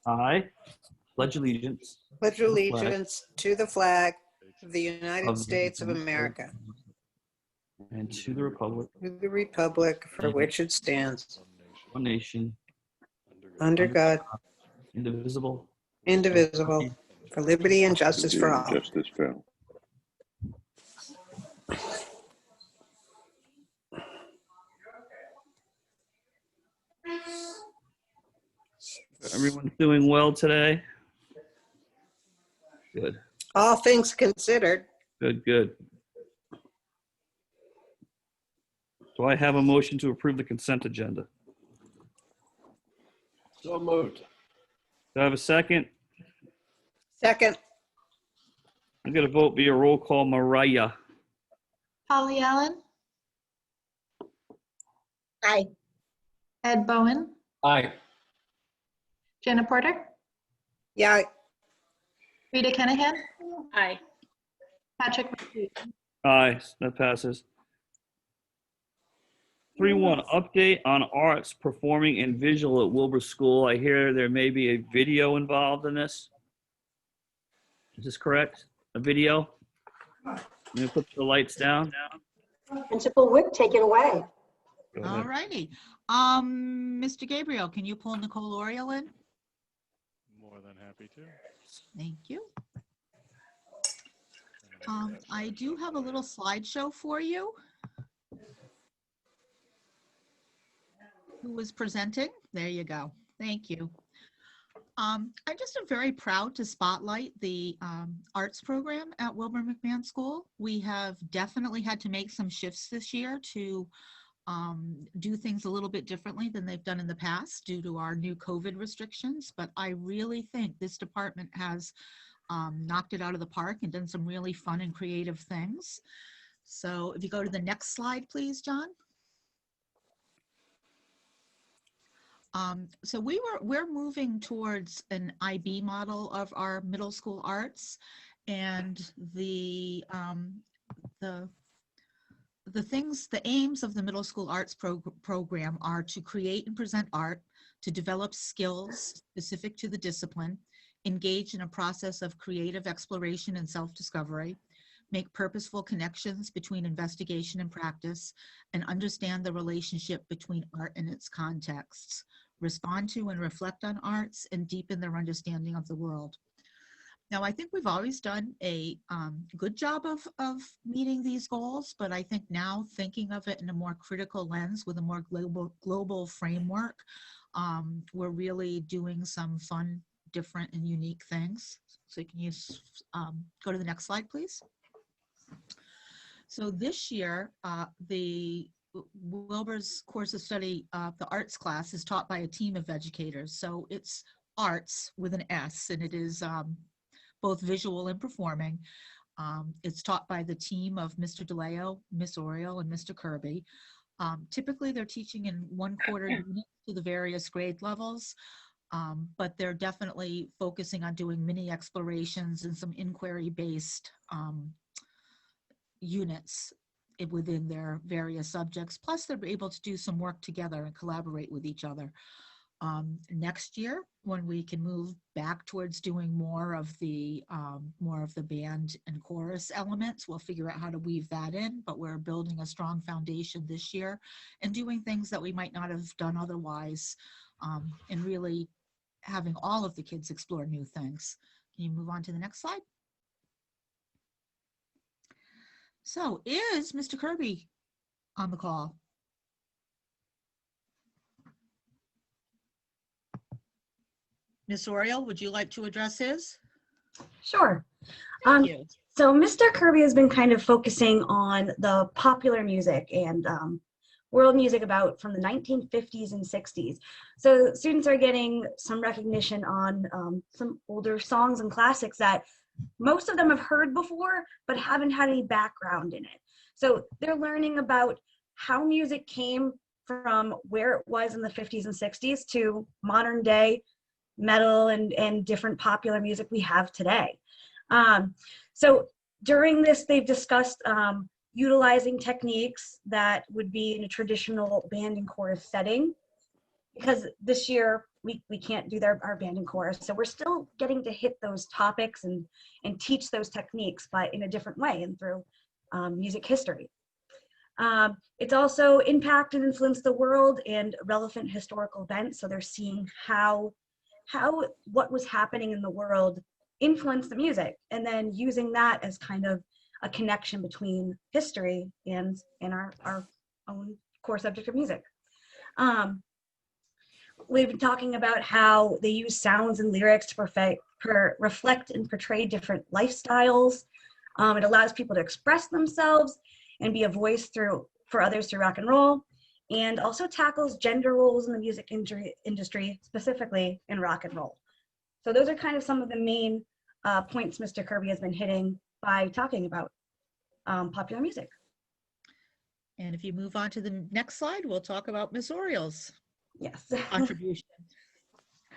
I pledge allegiance Pledge allegiance to the flag of the United of the States of United America, States and to the republic, to the republic for which it stands, one nation, under God, indivisible, indivisible, for liberty and justice for all. Justice for all. Everyone's doing well today? Good, All things considered. good, good. Do I have a motion to approve the consent agenda? So moved. Do I have a second? Second, I'm going to vote via roll call. Mariah. Holly Allen, Aye. Ed Bowen, Aye. Jenna Porter, yeah, Rita Kennehan, Aye. Patrick McPhee. Aye, that passes. 3-1, update on arts, performing and visual at Wilbur School. I hear there may be a video involved in this. Is this correct? A video? I'm gonna put the lights down. Principal Wick, take it away. Go All ahead. righty. Mr. Gabriel, can you pull Nicole Oriole in? More than happy to. Thank you. I do have a little slideshow for you. Who was presenting? There you go. Thank you. I just am very proud to spotlight the arts program at Wilbur McMahon School. We have definitely had to make some shifts this year to do things a little bit differently than they've done in the past due to our new COVID restrictions. But I really think this department has knocked it out of the park and done some really fun and creative things. So if you go to the next slide, please, John. So we're moving towards an IB model of our middle school arts, and the aims of the middle school arts program are to create and present art, to develop skills specific to the discipline, engage in a process of creative exploration and self-discovery, make purposeful connections between investigation and practice, and understand the relationship between art and its contexts, respond to and reflect on arts, and deepen their understanding of the world. Now, I think we've always done a good job of meeting these goals, but I think now thinking of it in a more critical lens with a more global framework, we're really doing some fun, different, and unique things. So you can use, go to the next slide, please. So this year, the Wilbur's course of study, the arts class, is taught by a team of educators. So it's arts with an S, and it is both visual and performing. It's taught by the team of Mr. DeLeo, Miss Oriole, and Mr. Kirby. Typically, they're teaching in 1/4 units to the various grade levels, but they're definitely focusing on doing mini explorations and some inquiry-based units within their various subjects. Plus, they're able to do some work together and collaborate with each other. Next year, when we can move back towards doing more of the band and chorus elements, we'll figure out how to weave that in, but we're building a strong foundation this year and doing things that we might not have done otherwise, and really having all of the kids explore new things. Can you move on to the next slide? So is Mr. Kirby on the call? Ms. Oriole, would you like to address his? Sure. Thank you. So Mr. Kirby has been kind of focusing on the popular music and world music about from the 1950s and 60s. So students are getting some recognition on some older songs and classics that most of them have heard before, but haven't had any background in it. So they're learning about how music came from where it was in the 50s and 60s to modern day metal and different popular music we have today. So during this, they've discussed utilizing techniques that would be in a traditional band and chorus setting, because this year we can't do our band and chorus. So we're still getting to hit those topics and teach those techniques, but in a different way and through music history. It's also impacted and influenced the world and relevant historical events. So they're seeing how what was happening in the world influenced the music, and then using that as kind of a connection between history and our own core subject of music. We've been talking about how they use sounds and lyrics to reflect and portray different lifestyles. It allows people to express themselves and be a voice for others through rock and roll, and also tackles gender roles in the music industry, specifically in rock and roll. So those are kind of some of the main points Mr. Kirby has been hitting by talking about popular music. And if you move on to the next slide, we'll talk about Miss Oriel's Yes. contribution.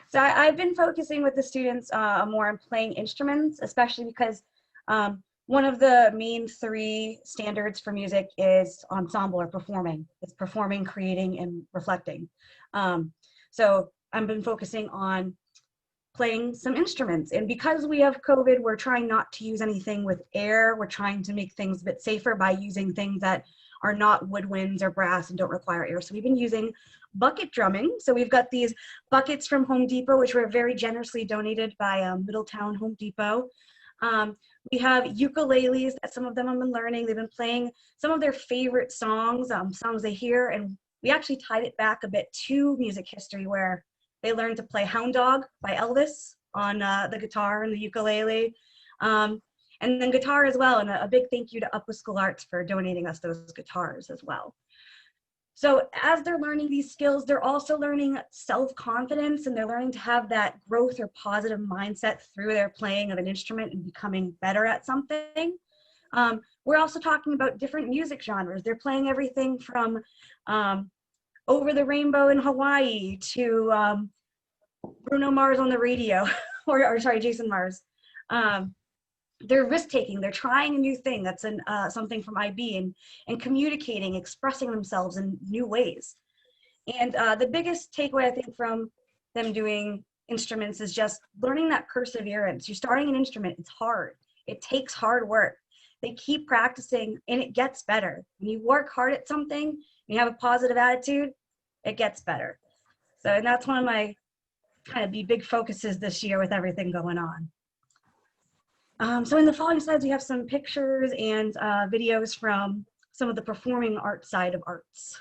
So I've been focusing with the students more on playing instruments, especially because one of the main 3 standards for music is ensemble or performing. It's performing, creating, and reflecting. So I've been focusing on playing some instruments. And because we have COVID, we're trying not to use anything with air. We're trying to make things a bit safer by using things that are not woodwinds or brass and don't require air. So we've been using bucket drumming. So we've got these buckets from Home Depot, which were very generously donated by Middletown Home Depot. We have ukuleles that some of them have been learning. They've been playing some of their favorite songs, songs they hear, and we actually tied it back a bit to music history, where they learned to play Hound Dog by Elvis on the guitar and the ukulele, and then guitar as well. And a big thank you to Upwood School Arts for donating us those guitars as well. So as they're learning these skills, they're also learning self-confidence, and they're learning to have that growth or positive mindset through their playing of an instrument and becoming better at something. We're also talking about different music genres. They're playing everything from Over the Rainbow in Hawaii to Bruno Mars on the radio, or sorry, Jason Mars. They're risk-taking, they're trying a new thing. That's something from IB, and communicating, expressing themselves in new ways. And the biggest takeaway, I think, from them doing instruments is just learning that perseverance. You're starting an instrument, it's hard. It takes hard work. They keep practicing and it gets better. When you work hard at something, you have a positive attitude, it gets better. So, and that's one of my kind of big focuses this year with everything going on. So in the following slides, we have some pictures and videos from some of the performing arts side of arts.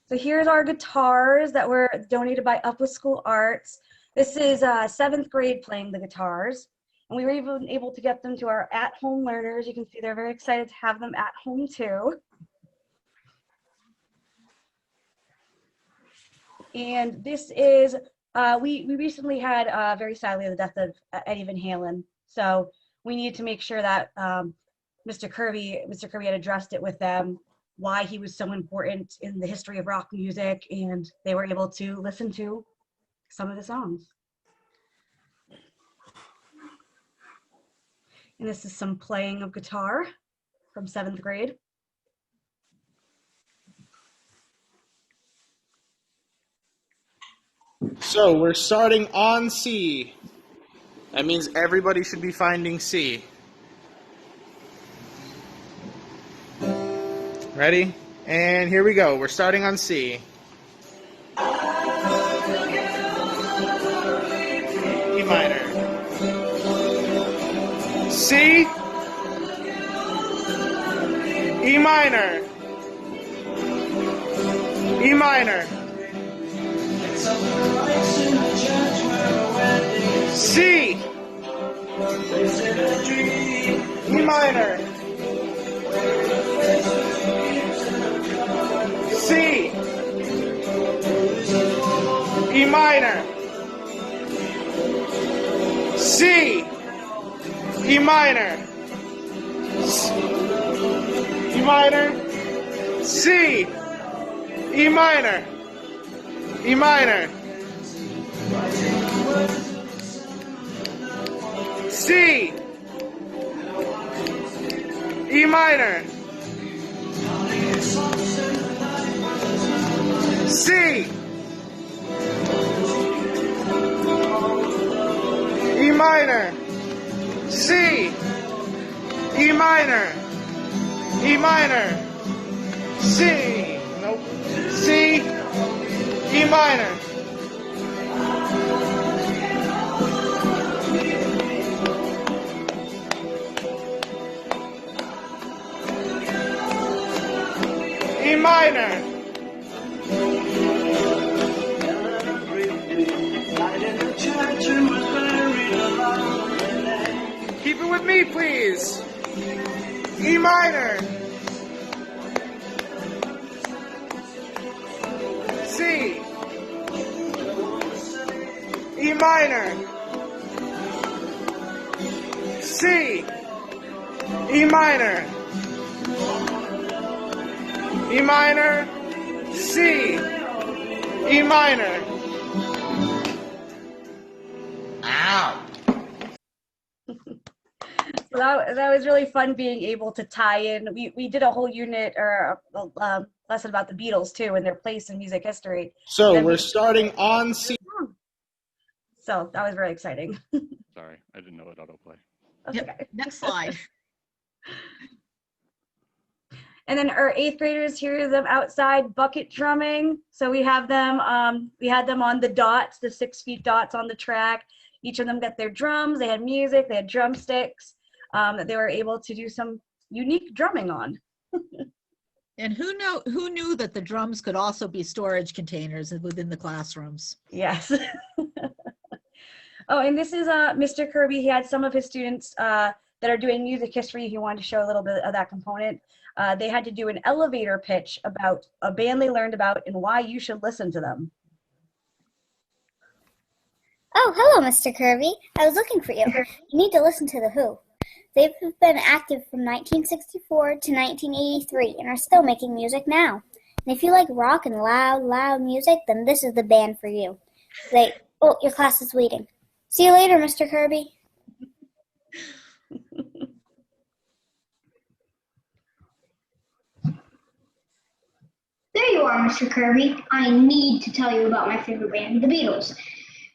So here's our guitars that were donated by Upwood School Arts. This is 7th grade playing the guitars. And we were even able to get them to our at-home learners. You can see they're very excited to have them at home too. And this is, we recently had, very sadly, the death of Eddie Van Halen. So we needed to make sure that Mr. Kirby had addressed it with them, why he was so important in the history of rock music, and they were able to listen to some of the songs. And this is some playing of guitar from 7th grade. So we're starting on C. That means everybody should be finding C. Ready? And here we go. We're starting on C. E minor. C. E minor. E minor. C. E minor. C. E minor. C. E minor. E minor. C. E minor. E minor. C. E minor. C. minor, C, E minor, E minor, C, nope, C, E minor. E minor. Keep it with me, please. E minor. C. E minor. C. E minor. E minor. C. E minor. Ow. So that was really fun being able to tie in. We did a whole unit or a lesson about the Beatles too and their place in music history. So Then we're we- starting on C. So that was very exciting. Sorry, I didn't know it autoplay. That's Yep. okay. Next slide. And then our 8th graders, hear them outside bucket drumming. So we have them, we had them on the dots, the 6 feet dots on the track. Each of them got their drums, they had music, they had drumsticks that they were able to do some unique drumming on. And who knew that the drums could also be storage containers within the classrooms? Yes. Oh, and this is Mr. Kirby. He had some of his students that are doing music history. He wanted to show a little bit of that component. They had to do an elevator pitch about a band they learned about and why you should listen to them. Oh, hello, Mr. Kirby. I was looking for you. You need to listen to The Who. They've been active from 1964 to 1983 and are still making music now. And if you like rock and loud music, then this is the band for you. Oh, your class is waiting. See you later, Mr. Kirby. There you are, Mr. Kirby. I need to tell you about my favorite band, the Beatles.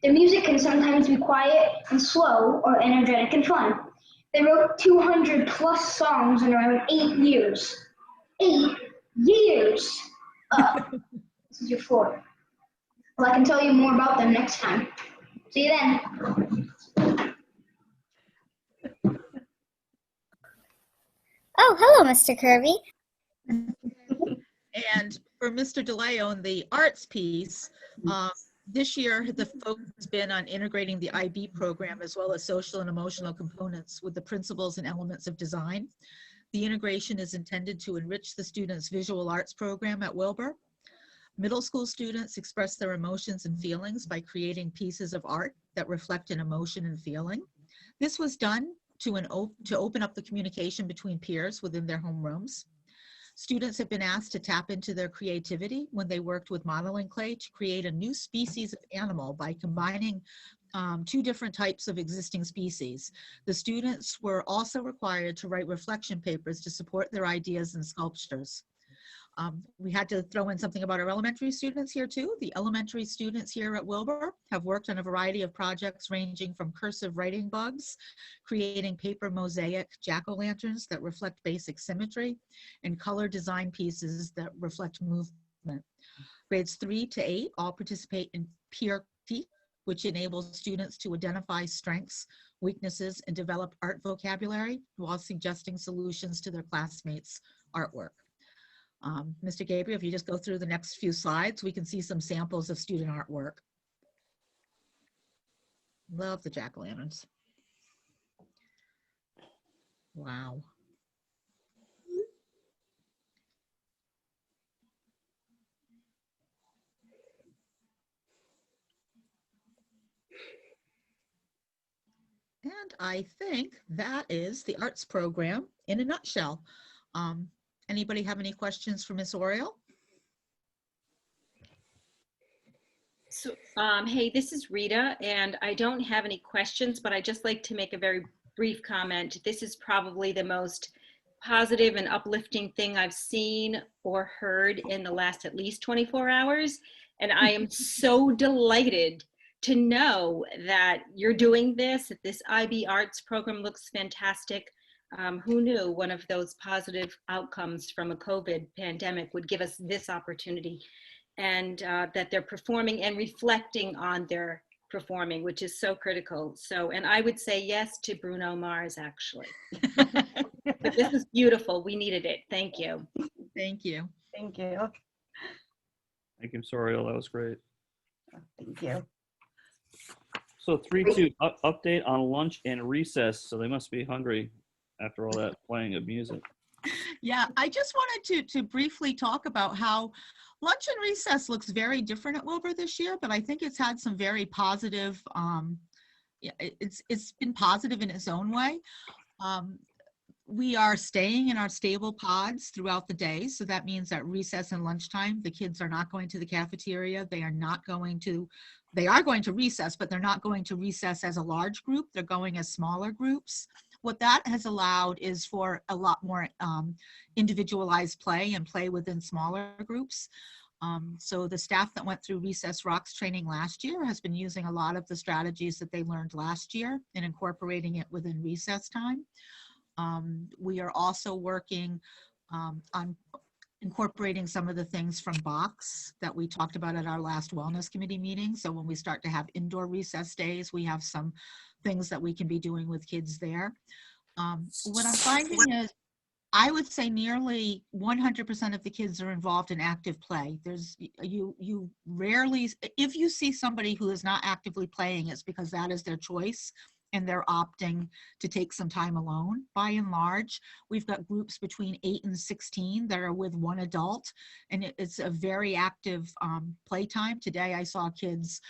Their music can sometimes be quiet and slow or energetic and fun. They wrote 200 plus songs in around 8 years. 8 years! This is your floor. Well, I can tell you more about them next time. See you then. Oh, hello, Mr. Kirby. And for Mr. DeLeo in the arts piece, this year the focus has been on integrating the IB program as well as social and emotional components with the principles and elements of design. The integration is intended to enrich the students' visual arts program at Wilbur. Middle school students express their emotions and feelings by creating pieces of art that reflect an emotion and feeling. This was done to open up the communication between peers within their homerooms. Students have been asked to tap into their creativity when they worked with modeling clay to create a new species of animal by combining 2 different types of existing species. The students were also required to write reflection papers to support their ideas and sculptures. We had to throw in something about our elementary students here too. The elementary students here at Wilbur have worked on a variety of projects ranging from cursive writing bugs, creating paper mosaic jack-o'-lanterns that reflect basic symmetry, and color design pieces that reflect movement. Grades 3 to 8 all participate in peer critique, which enables students to identify strengths, weaknesses, and develop art vocabulary while suggesting solutions to their classmates' artwork. Mr. Gabriel, if you just go through the next few slides, we can see some samples of student artwork. Love the jack-o'-lanterns. Wow. And I think that is the arts program in a nutshell. Anybody have any questions for Ms. Oriole? So, hey, this is Rita, and I don't have any questions, but I'd just like to make a very brief comment. This is probably the most positive and uplifting thing I've seen or heard in the last at least 24 hours. And I am so delighted to know that you're doing this, that this IB Arts program looks fantastic. Who knew one of those positive outcomes from a COVID pandemic would give us this opportunity, and that they're performing and reflecting on their performing, which is so critical. So, and I would say yes to Bruno Mars, actually. But this is beautiful. We needed it. Thank you. Thank you. Thank you. Thank you, Soriel. That was great. Thank you. So 3-2, update on lunch and recess. So they must be hungry after all that playing of music. Yeah, I just wanted to briefly talk about how lunch and recess looks very different at Wilbur this year, but I think it's had some very positive, yeah, it's been positive in its own way. We are staying in our stable pods throughout the day. So that means that recess and lunchtime, the kids are not going to the cafeteria. They are going to recess, but they're not going to recess as a large group. They're going as smaller groups. What that has allowed is for a lot more individualized play and play within smaller groups. So the staff that went through Recess Rocks training last year has been using a lot of the strategies that they learned last year and incorporating it within recess time. We are also working on incorporating some of the things from Box that we talked about at our last Wellness Committee meeting. So when we start to have indoor recess days, we have some things that we can be doing with kids there. What I'm finding is, I would say nearly 100% of the kids are involved in active play. You rarely, if you see somebody who is not actively playing, it's because that is their choice and they're opting to take some time alone. By and large, we've got groups between 8 and 16 that are with one adult, and it's a very active playtime. Today I saw kids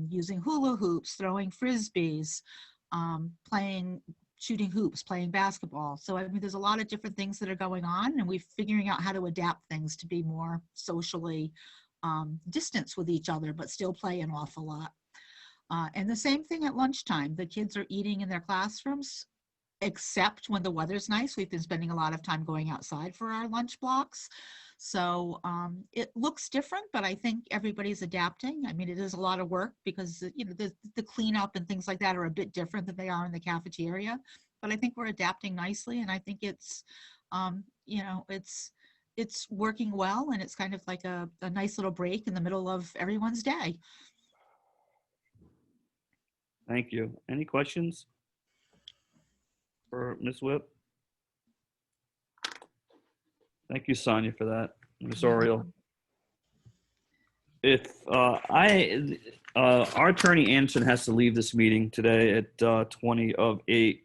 using hula hoops, throwing frisbees, playing shooting hoops, playing basketball. So I mean, there's a lot of different things that are going on, and we're figuring out how to adapt things to be more socially distanced with each other, but still play an awful lot. And the same thing at lunchtime. The kids are eating in their classrooms, except when the weather's nice. We've been spending a lot of time going outside for our lunch blocks. So it looks different, but I think everybody's adapting. I mean, it is a lot of work because the cleanup and things like that are a bit different than they are in the cafeteria. But I think we're adapting nicely, and I think it's, it's working well, and it's kind of like a nice little break in the middle of everyone's day. Thank you. Any questions for Ms. Whip? Thank you, Sonia, for that. Ms. Oriel. If our attorney Anderson has to leave this meeting today at 20 of 8.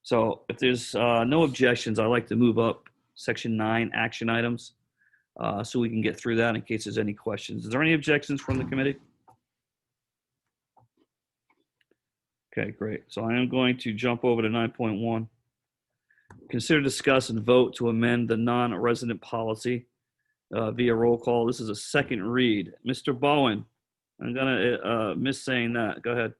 So if there's no objections, I'd like to move up section 9 action items so we can get through that in case there's any questions. Is there any objections from the committee? Okay, great. So I am going to jump over to 9.1. Consider, discuss, and vote to amend the non-resident policy via roll call. This is a second read. Mr. Bowen, I'm gonna miss saying that. Go ahead.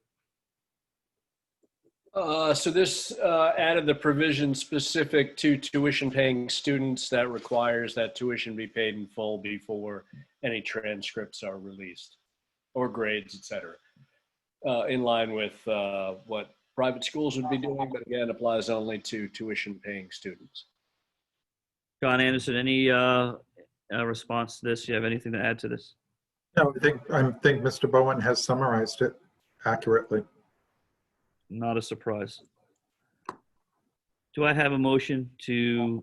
So this added the provision specific to tuition paying students that requires that tuition be paid in full before any transcripts are released or grades, etc. In line with what private schools would be doing, but again, applies only to tuition paying students. John Anderson, any response to this? Do you have anything to add to this? No, I think Mr. Bowen has summarized it accurately. Not a surprise. Do I have a motion to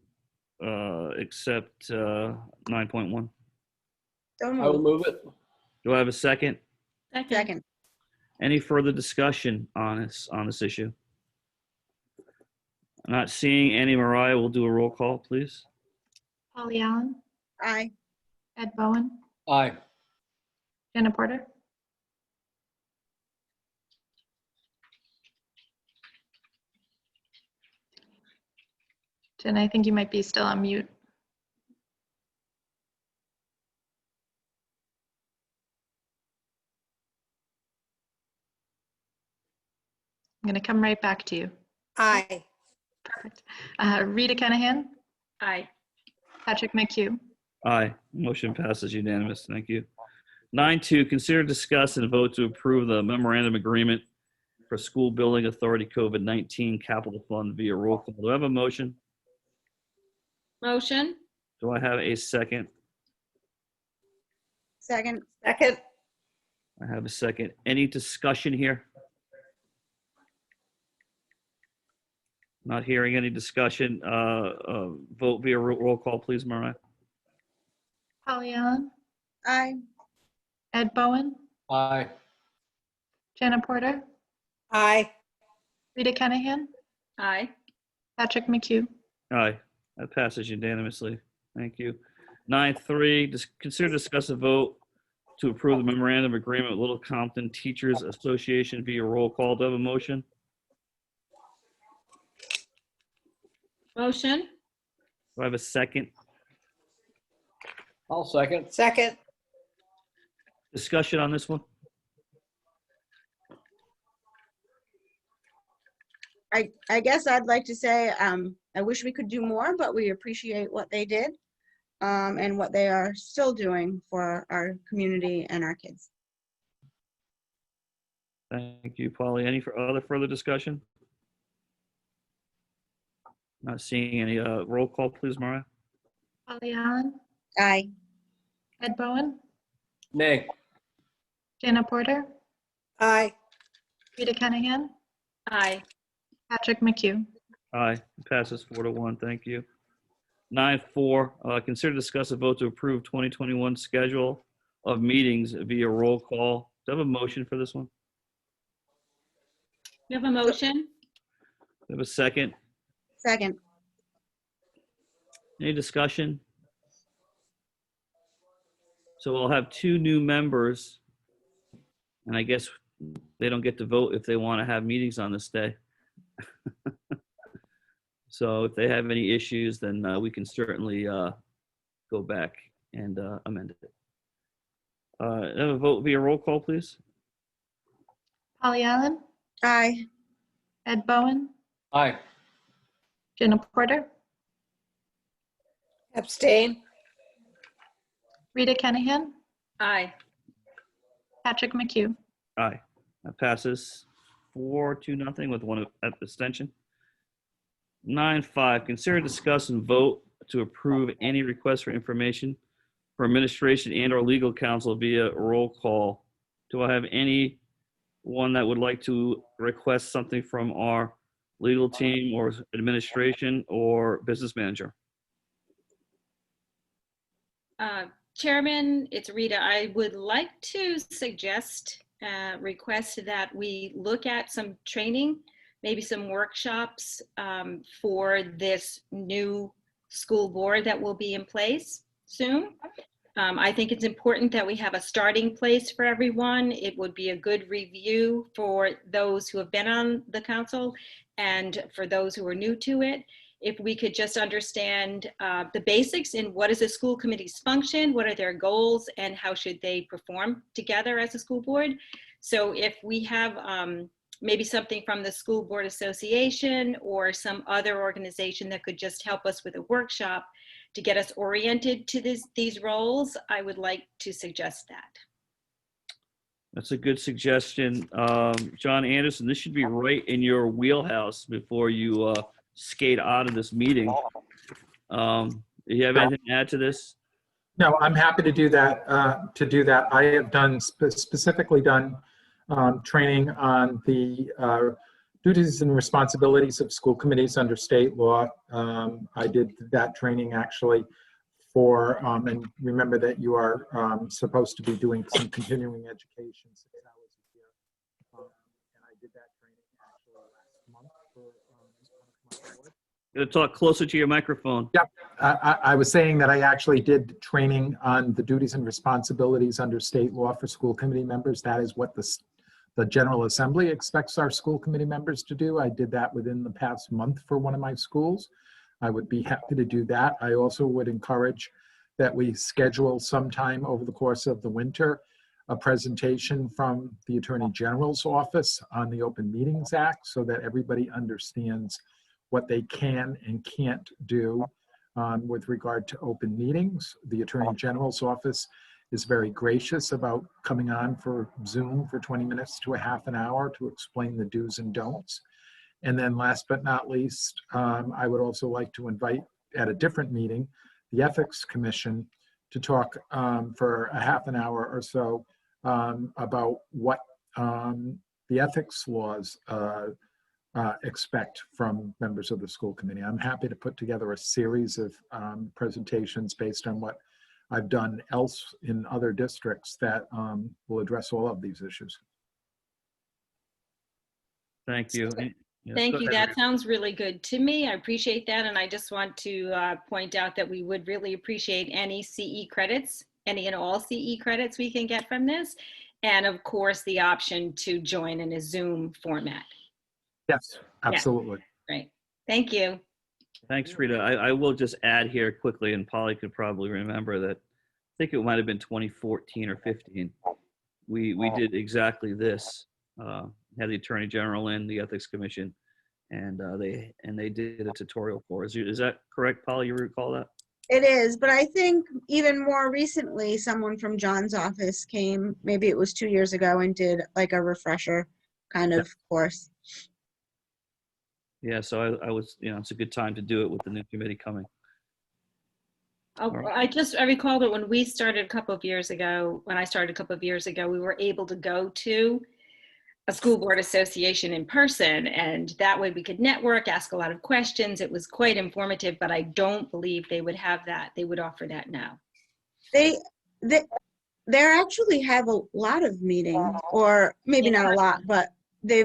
accept 9.1? Don't I will move. move it. Do I have a second? Second. Any further discussion on this issue? I'm not seeing any. Mariah, we'll do a roll call, please. Polly Allen, Aye. Ed Bowen, Aye. Jenna Porter, Jen, I think you might be still on mute. I'm going to come right back to you. Aye. Perfect. Rita Kennehan, Aye. Patrick McHugh, Aye. Motion passes unanimous. Thank you. 9.2, consider, discuss, and vote to approve the memorandum agreement for School Building Authority COVID-19 Capital Fund via roll call. Do I have a motion? Motion? Do I have a second? Second. Second. I have a second. Any discussion here? Not hearing any discussion. Vote via roll call, please, Mariah. Polly Allen, Aye. Ed Bowen, Aye. Jenna Porter, Aye. Rita Kennahan, Aye. Patrick McHugh. Aye, that passes unanimously. Thank you. 9.3, consider, discuss, a vote to approve the memorandum agreement with Little Compton Teachers Association via roll call. Do I have a motion? Motion? Do I have a second? I'll second. Second. Discussion on this one? I guess I'd like to say, I wish we could do more, but we appreciate what they did, and what they are still doing for our community and our kids. Thank you, Polly. Any other further discussion? Not seeing any. Roll call, please, Mariah. Polly Allen, Aye. Ed Bowen, Nay. Jenna Porter, Aye. Rita Kennahan, Aye. Patrick McHugh. Aye, it passes 4-1. Thank you. 9.4, consider, discuss, a vote to approve 2021 schedule of meetings via roll call. Do I have a motion for this one? You have a motion? Do I have a second? Second. Any discussion? So we'll have 2 new members, and I guess they don't get to vote if they want to have meetings on this day. So if they have any issues, then we can certainly go back and amend it. Have a vote via roll call, please. Polly Allen, Aye. Ed Bowen, Aye. Jenna Porter, Abstain. Rita Kennahan, Aye. Patrick McHugh. Aye. That passes 4-0 with 1 abstention. 9.5, consider, discuss, and vote to approve any request for information for administration and or legal counsel via roll call. Do I have anyone that would like to request something from our legal team or administration or business manager? Chairman, it's Rita. I would like to suggest, request that we look at some training, maybe some workshops for this new school board that will be in place soon. I think it's important that we have a starting place for everyone. It would be a good review for those who have been on the council and for those who are new to it. If we could just understand the basics in what is a school committee's function, what are their goals, and how should they perform together as a school board. So if we have maybe something from the School Board Association or some other organization that could just help us with a workshop to get us oriented to these roles, I would like to suggest that. That's a good suggestion. John Anderson, this should be right in your wheelhouse before you skate out of this meeting. Do you have anything to add to this? No, I'm happy to do that. I have done specifically done training on the duties and responsibilities of school committees under state law. I did that training actually for, and remember that you are supposed to be doing some continuing education 6 hours a year. And I did that training actually last month for my board. You gotta talk closer to your microphone. Yep, I was saying that I actually did training on the duties and responsibilities under state law for school committee members. That is what the General Assembly expects our school committee members to do. I did that within the past month for one of my schools. I would be happy to do that. I also would encourage that we schedule sometime over the course of the winter a presentation from the Attorney General's office on the Open Meetings Act so that everybody understands what they can and can't do with regard to open meetings. The Attorney General's office is very gracious about coming on for Zoom for 20 minutes to a half an hour to explain the do's and don'ts. And then last but not least, I would also like to invite at a different meeting, the Ethics Commission to talk for a half an hour or so about what the ethics laws expect from members of the school committee. I'm happy to put together a series of presentations based on what I've done else in other districts that will address all of these issues. Thank you. Yes, Thank go you. ahead, That sounds really good to me. I appreciate that. And I just want to point out that we would really appreciate any CE credits, any and all CE credits we can get from this. And of course, the option to join in a Zoom format. Yes, absolutely. Yeah. Great. Thank you. Thanks, Rita. I will just add here quickly, and Polly could probably remember that, I think it might have been 2014 or 15. We did exactly this. Had the Attorney General in, the Ethics Commission, and they did a tutorial for us. Is that correct, Polly? You recall that? It is, but I think even more recently, someone from John's office came, maybe it was 2 years ago, and did like a refresher kind of course. Yeah, so I was, it's a good time to do it with the new committee coming. Oh, right. I recall that when we started a couple of years ago, we were able to go to a school board association in person, and that way we could network, ask a lot of questions. It was quite informative, but I don't believe they would have that. They would offer that now. They actually have a lot of meetings, or maybe not a lot, but they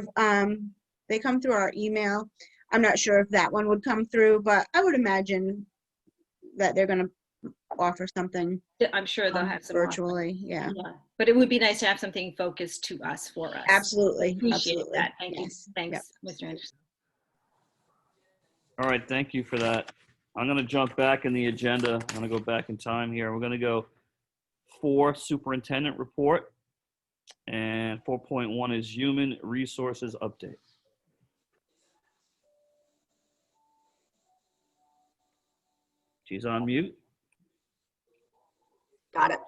come through our email. I'm not sure if that one would come through, but I would imagine that they're going to offer something. I'm sure they'll have some virtually. Yeah. But it would be nice to have something focused to us, for us. Absolutely. Appreciate Absolutely. that. Thank Yes. you. Thanks, Yep. Mr. Anderson. All right, thank you for that. I'm going to jump back in the agenda. I'm going to go back in time here. We're going to go 4, Superintendent Report, and 4.1 is Human Resources Update. She's on mute. Got it.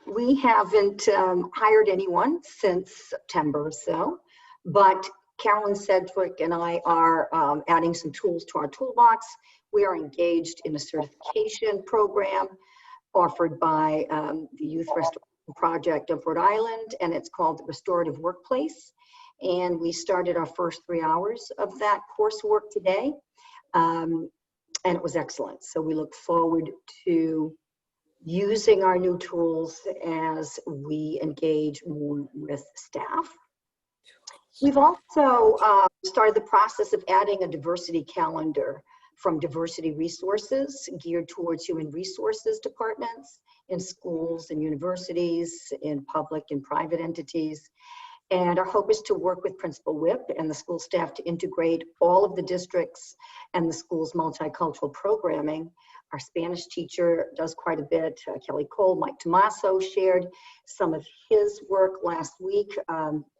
We haven't hired anyone since September or so, but Carolyn Sedgwick and I are adding some tools to our toolbox. We are engaged in a certification program offered by the Youth Restoration Project of Rhode Island, and it's called the Restorative Workplace. And we started our first 3 hours of that coursework today, and it was excellent. So we look forward to using our new tools as we engage more with staff. We've also started the process of adding a diversity calendar from diversity resources geared towards human resources departments in schools and universities, in public and private entities. And our hope is to work with Principal Whip and the school staff to integrate all of the districts and the school's multicultural programming. Our Spanish teacher does quite a bit. Kelly Cole, Mike Tomaso shared some of his work last week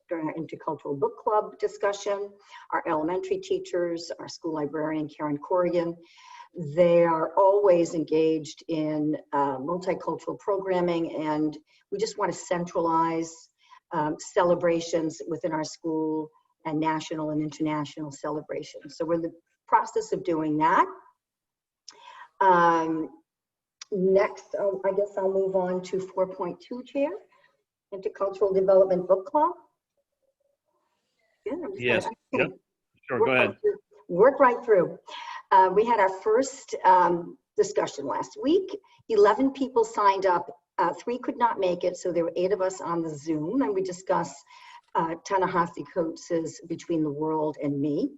during our intercultural book club discussion. Our elementary teachers, our school librarian, Karen Corrigan, they are always engaged in multicultural programming, and we just want to centralize celebrations within our school and national and international celebrations. So we're in the process of doing that. Next, I guess I'll move on to 4.2, Chair, Intercultural Development Book Club. Yes, yep. Sure, go ahead. Work right through. We had our first discussion last week. 11 people signed up. 3 could not make it, so there were 8 of us on the Zoom, and we discussed Ta-Nehisi Coates's Between the World and Me.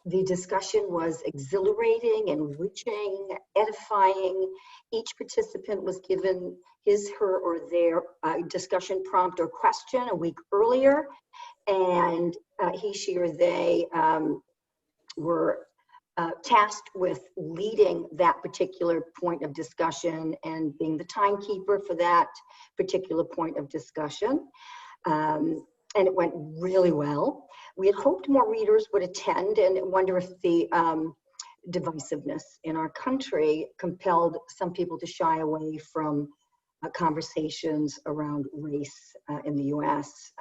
The discussion was exhilarating, enriching, edifying. Each participant was given his, her, or their discussion prompt or question a week earlier, and he, she, or they were tasked with leading that particular point of discussion and being the timekeeper for that particular point of discussion. And it went really well. We had hoped more readers would attend, and wonder if the divisiveness in our country compelled some people to shy away from conversations around race in the US.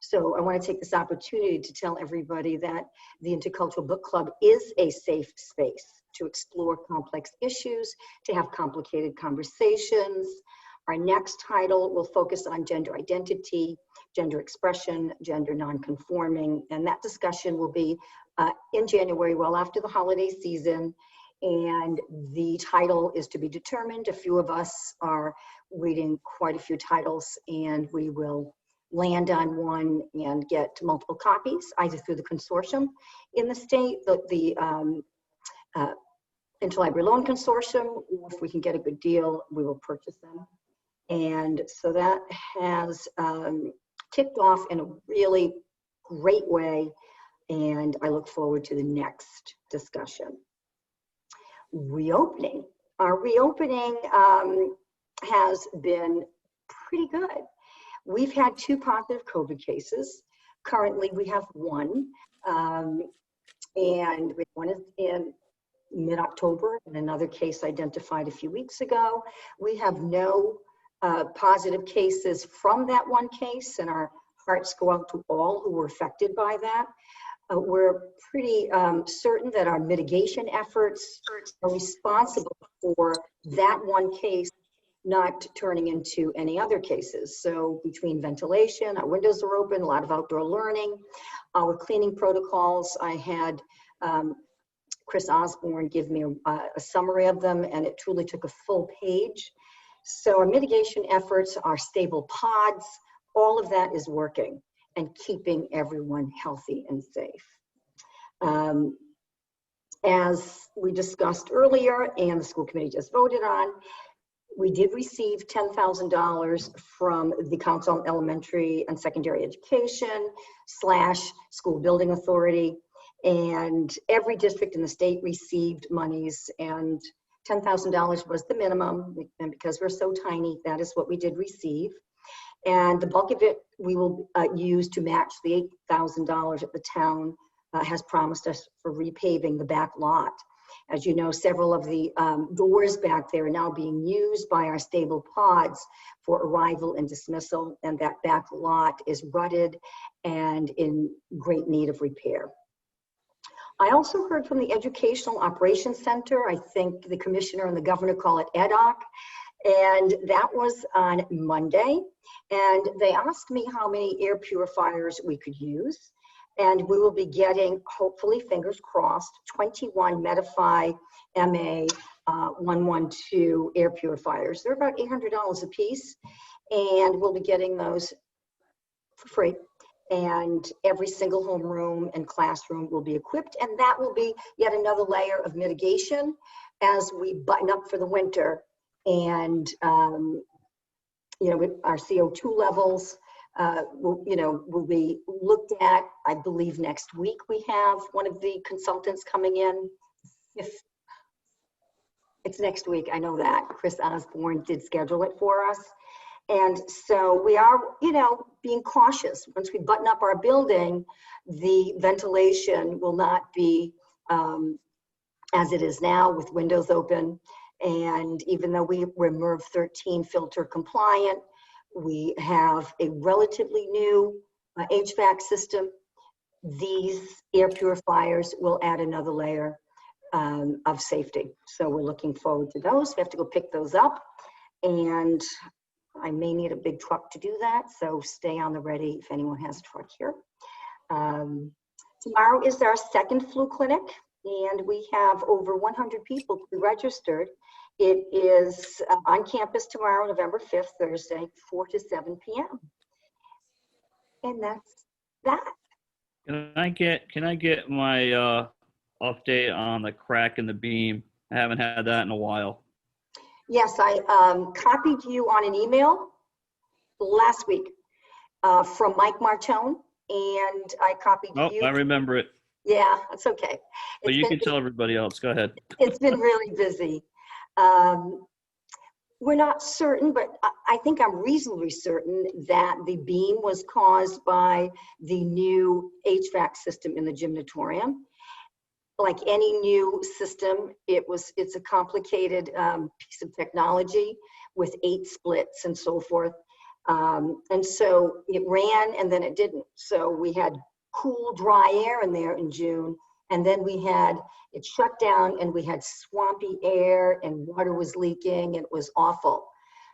So I want to take this opportunity to tell everybody that the Intercultural Book Club is a safe space to explore complex issues, to have complicated conversations. Our next title will focus on gender identity, gender expression, gender nonconforming, and that discussion will be in January, well after the holiday season, and the title is to be determined. A few of us are reading quite a few titles, and we will land on one and get multiple copies, either through the consortium in the state, the Interlibrary Loan Consortium, or if we can get a good deal, we will purchase them. And so that has kicked off in a really great way, and I look forward to the next discussion. Reopening. Our reopening has been pretty good. We've had 2 positive COVID cases. Currently, we have 1, and one is in mid-October, and another case identified a few weeks ago. We have no positive cases from that 1 case, and our hearts go out to all who were affected by that. We're pretty certain that our mitigation efforts are responsible for that 1 case not turning into any other cases. So between ventilation, our windows are open, a lot of outdoor learning, our cleaning protocols, I had Chris Osborne give me a summary of them, and it truly took a full page. So our mitigation efforts, our stable pods, all of that is working and keeping everyone healthy and safe. As we discussed earlier, and the school committee just voted on, we did receive $10,000 from the Council on Elementary and Secondary Education / School Building Authority, and every district in the state received monies, and $10,000 was the minimum, and because we're so tiny, that is what we did receive. And the bulk of it we will use to match the $8,000 that the town has promised us for repaving the back lot. As you know, several of the doors back there are now being used by our stable pods for arrival and dismissal, and that back lot is rutted and in great need of repair. I also heard from the Educational Operations Center. I think the commissioner and the governor call it EDOC, and that was on Monday. And they asked me how many air purifiers we could use. And we will be getting, hopefully, fingers crossed, 21 Medify MA 112 air purifiers. They're about $800 a piece, and we'll be getting those for free. And every single homeroom and classroom will be equipped, and that will be yet another layer of mitigation as we button up for the winter. And you know, with our CO2 levels will be looked at. I believe next week we have one of the consultants coming in. If it's next week, I know that Chris Osborne did schedule it for us. And so we are, being cautious. Once we button up our building, the ventilation will not be as it is now with windows open. And even though we're MERV 13 filter compliant, we have a relatively new HVAC system. These air purifiers will add another layer of safety. So we're looking forward to those. We have to go pick those up, and I may need a big truck to do that, so stay on the ready if anyone has a truck here. Tomorrow is our second flu clinic, and we have over 100 people pre-registered. It is on campus tomorrow, November 5th, Thursday, 4 to 7 p.m. And that's that. Can I get my update on the crack in the beam? I haven't had that in a while. Yes, I copied you on an email last week from Mike Martone, and I copied you. Oh, I remember it. Yeah, that's okay. But you can tell everybody else. Go ahead. It's been really busy. We're not certain, but I think I'm reasonably certain that the beam was caused by the new HVAC system in the gymnatorium. Like any new system, it's a complicated piece of technology. with 8 splits and so forth. And so it ran and then it didn't. So we had cool, dry air in there in June. And then it shut down and we had swampy air and water was leaking. It was awful.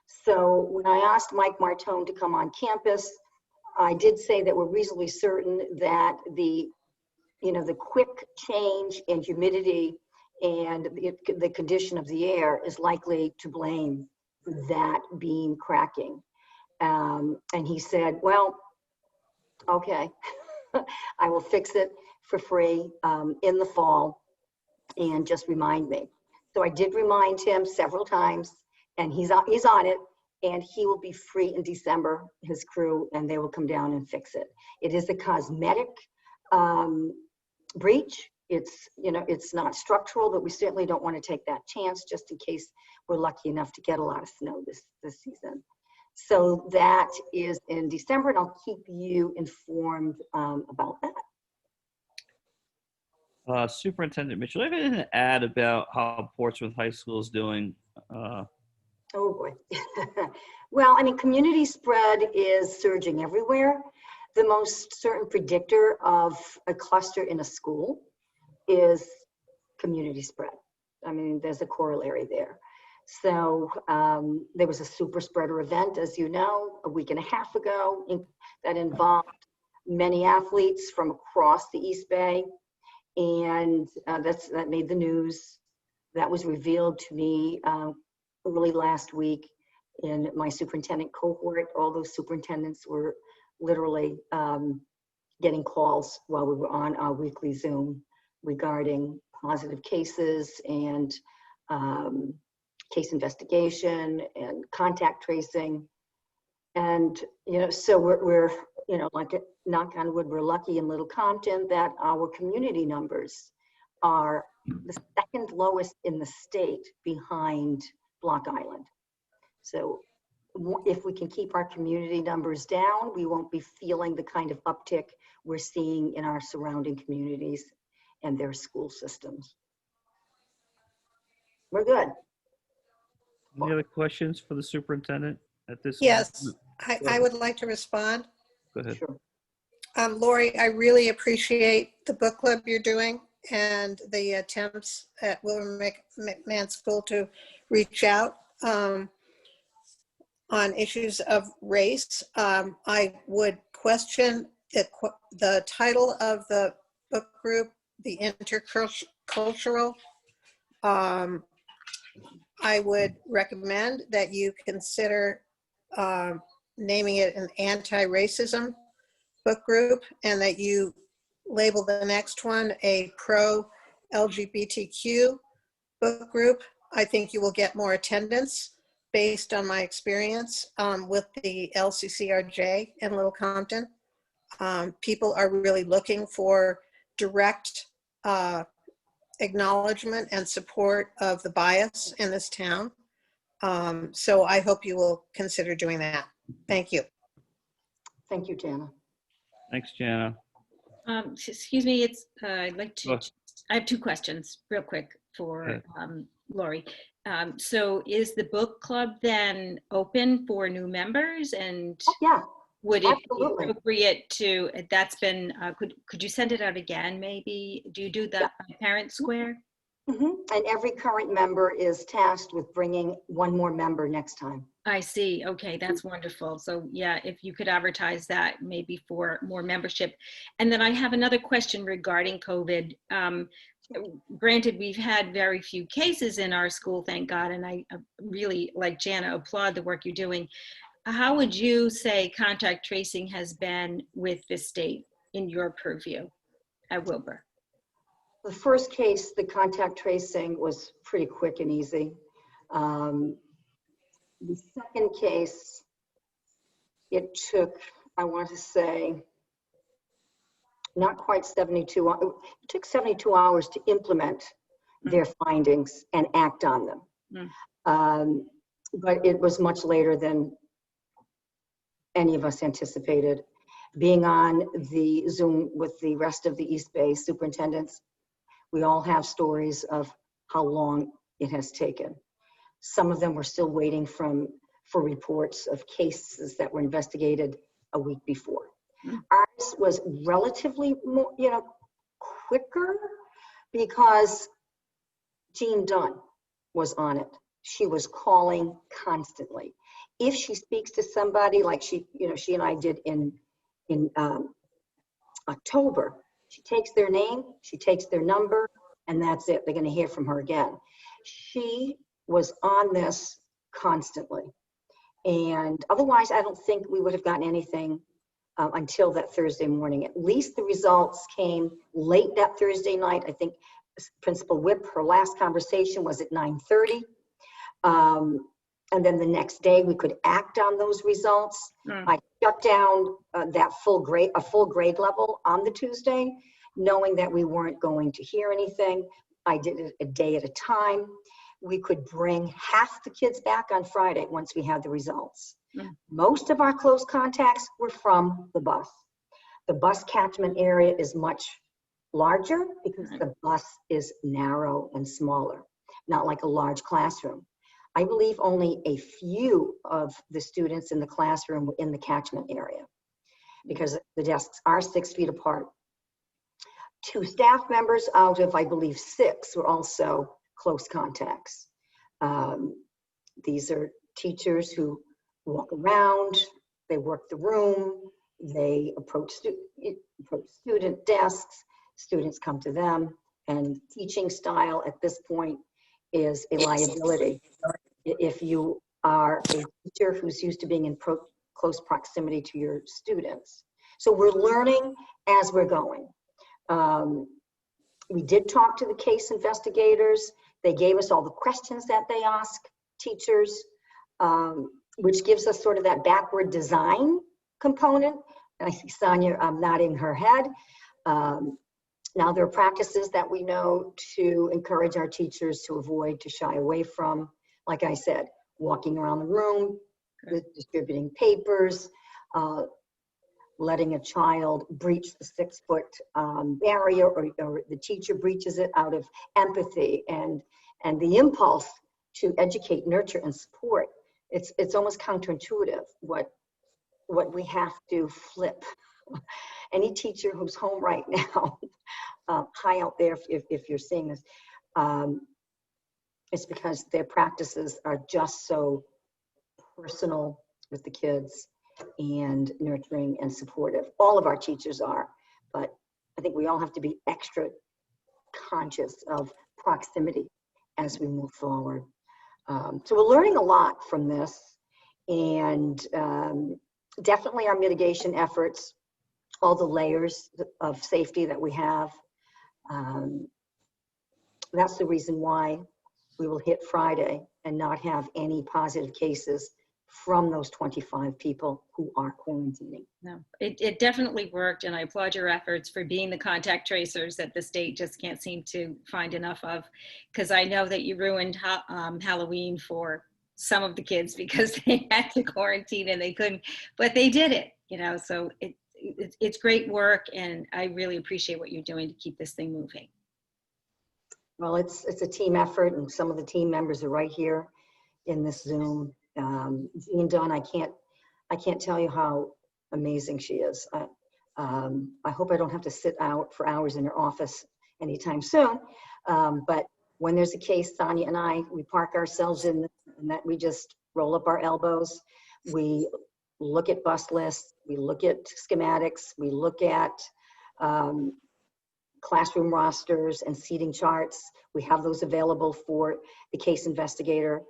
So when I asked Mike Martone to come on campus, I did say that we're reasonably certain that the quick change in humidity and the condition of the air is likely to blame for that beam cracking. And he said, well, okay, I will fix it for free in the fall and just remind me. So I did remind him several times and he's on it, and he will be free in December, his crew, and they will come down and fix it. It is a cosmetic breach. It's not structural, but we certainly don't want to take that chance just in case we're lucky enough to get a lot of snow this season. So that is in December, and I'll keep you informed about that. Superintendent Mitchell, do you have anything to add about how Portsmouth High School is doing? Oh boy. Well, I mean, community spread is surging everywhere. The most certain predictor of a cluster in a school is community spread. I mean, there's a corollary there. So there was a super spreader event, as you know, a week and a half ago that involved many athletes from across the East Bay. And that made the news. That was revealed to me early last week in my superintendent cohort. All those superintendents were literally getting calls while we were on our weekly Zoom regarding positive cases and case investigation and contact tracing. And, so we're like, knock on wood, we're lucky in Little Compton that our community numbers are the second lowest in the state behind Block Island. So if we can keep our community numbers down, we won't be feeling the kind of uptick we're seeing in our surrounding communities and their school systems. We're good. Any other questions for the superintendent at this? Yes, I would like to respond. Go ahead. Sure. Lori, I really appreciate the book club you're doing and the attempts at William McMahon School to reach out on issues of race. I would question the title of the book group, the intercultural. I would recommend that you consider naming it an anti-racism book group, and that you label the next one a pro-LGBTQ book group. I think you will get more attendance based on my experience with the LCCRJ in Little Compton. People are really looking for direct acknowledgement and support of the bias in this town. So I hope you will consider doing that. Thank you. Thank you, Jana. Thanks, Jana. Excuse me, I'd like to, I have 2 questions real quick for Lori. So is the book club then open for new members? And yeah, would it absolutely. be appropriate to, that's been, could you send it out again maybe? Do you do the parent square? And every current member is tasked with bringing one more member next time. I see. Okay, that's wonderful. So yeah, if you could advertise that maybe for more membership. And then I have another question regarding COVID. Granted, we've had very few cases in our school, thank God, and I really, like Jana, applaud the work you're doing. How would you say contact tracing has been with the state in your purview at Wilbur? The first case, the contact tracing was pretty quick and easy. The second case, it took, I want to say, not quite 72 hours. It took 72 hours to implement their findings and act on them. But it was much later than any of us anticipated. Being on the Zoom with the rest of the East Bay superintendents, we all have stories of how long it has taken. Some of them were still waiting for reports of cases that were investigated a week before. Ours was relatively more, quicker because Jean Dunn was on it. She was calling constantly. If she speaks to somebody like she and I did in October, she takes their name, she takes their number, and that's it. They're going to hear from her again. She was on this constantly. And otherwise, I don't think we would have gotten anything until that Thursday morning. At least the results came late that Thursday night. I think Principal Whip, her last conversation was at 9:30. And then the next day we could act on those results. I shut down a full grade level on the Tuesday, knowing that we weren't going to hear anything. I did it a day at a time. We could bring half the kids back on Friday once we had the results. Most of our close contacts were from the bus. The bus catchment area is much larger because the bus is narrow and smaller, not like a large classroom. I believe only a few of the students in the classroom were in the catchment area because the desks are 6 feet apart. 2 staff members out of, I believe, 6 were also close contacts. These are teachers who walk around, they work the room, they approach student desks, students come to them, and teaching style at this point is a liability. If you are a teacher who's used to being in close proximity to your students. So we're learning as we're going. We did talk to the case investigators. They gave us all the questions that they ask teachers, which gives us sort of that backward design component. And I see Sonia nodding her head. Now there are practices that we know to encourage our teachers to avoid, to shy away from. Like I said, walking around the room, distributing papers, letting a child breach the 6-foot barrier, or the teacher breaches it out of empathy and the impulse to educate, nurture, and support. It's almost counterintuitive what we have to flip. Any teacher who's home right now, hi out there if you're seeing this, it's because their practices are just so personal with the kids and nurturing and supportive. All of our teachers are, but I think we all have to be extra conscious of proximity as we move forward. So we're learning a lot from this, and definitely our mitigation efforts, all the layers of safety that we have. That's the reason why we will hit Friday and not have any positive cases from those 25 people who are quarantining. No, it definitely worked, and I applaud your efforts for being the contact tracers that the state just can't seem to find enough of, because I know that you ruined Halloween for some of the kids because they had to quarantine and they couldn't, but they did it, so it's great work, and I really appreciate what you're doing to keep this thing moving. Well, it's a team effort, and some of the team members are right here in this Zoom. Jean Dunn, I can't tell you how amazing she is. I hope I don't have to sit out for hours in her office anytime soon. But when there's a case, Sonia and I, we park ourselves in, and that we just roll up our elbows. We look at bus lists, we look at schematics, we look at classroom rosters and seating charts. We have those available for the case investigator.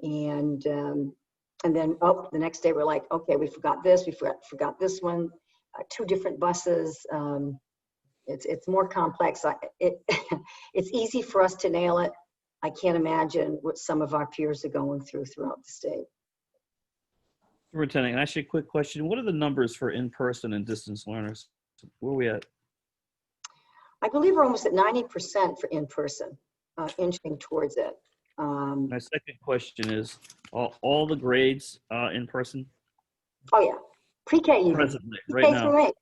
And then the next day we're like, okay, we forgot this, we forgot this one, 2 different buses. It's more complex. It's easy for us to nail it. I can't imagine what some of our peers are going throughout the state. Superintendent, actually a quick question. What are the numbers for in-person and distance learners? Where are we at? I believe we're almost at 90% for in-person, inching towards it. My second question is, all the grades in person? Oh yeah, pre-K even. Presently, Pre-K right now. through 8,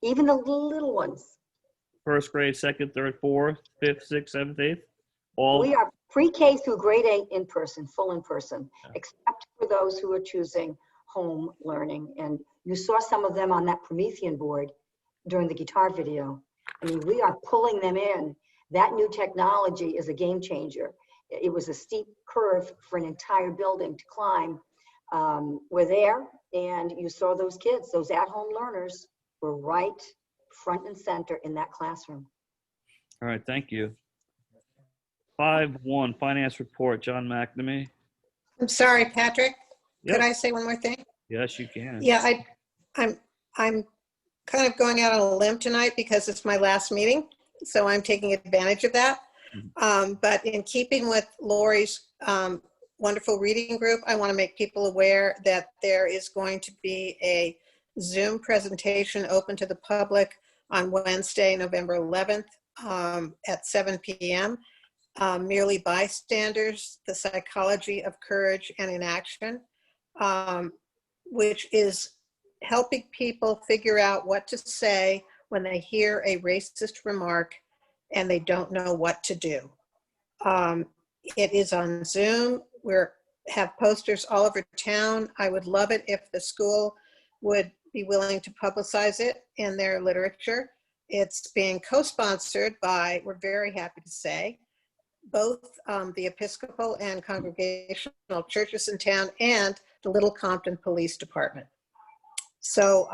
even the little ones. First grade, second, third, fourth, fifth, sixth, seventh, eighth? All We are Pre-K through grade 8 in person, full in person, except for those who are choosing home learning. And you saw some of them on that Promethean board during the guitar video. I mean, we are pulling them in. That new technology is a game changer. It was a steep curve for an entire building to climb. We're there, and you saw those kids, those at-home learners were right front and center in that classroom. All right, thank you. 5-1, finance report, John McNamee. I'm sorry, Patrick. Yep. Could I say one more thing? Yes, you can. Yeah, I'm kind of going out on a limb tonight because it's my last meeting, so I'm taking advantage of that. But in keeping with Lori's wonderful reading group, I want to make people aware that there is going to be a Zoom presentation open to the public on Wednesday, November 11th at 7 p.m. Merely Bystanders, the Psychology of Courage and Inaction, which is helping people figure out what to say when they hear a racist remark and they don't know what to do. It is on Zoom. We have posters all over town. I would love it if the school would be willing to publicize it in their literature. It's being co-sponsored by, we're very happy to say, both the Episcopal and Congregational churches in town and the Little Compton Police Department. So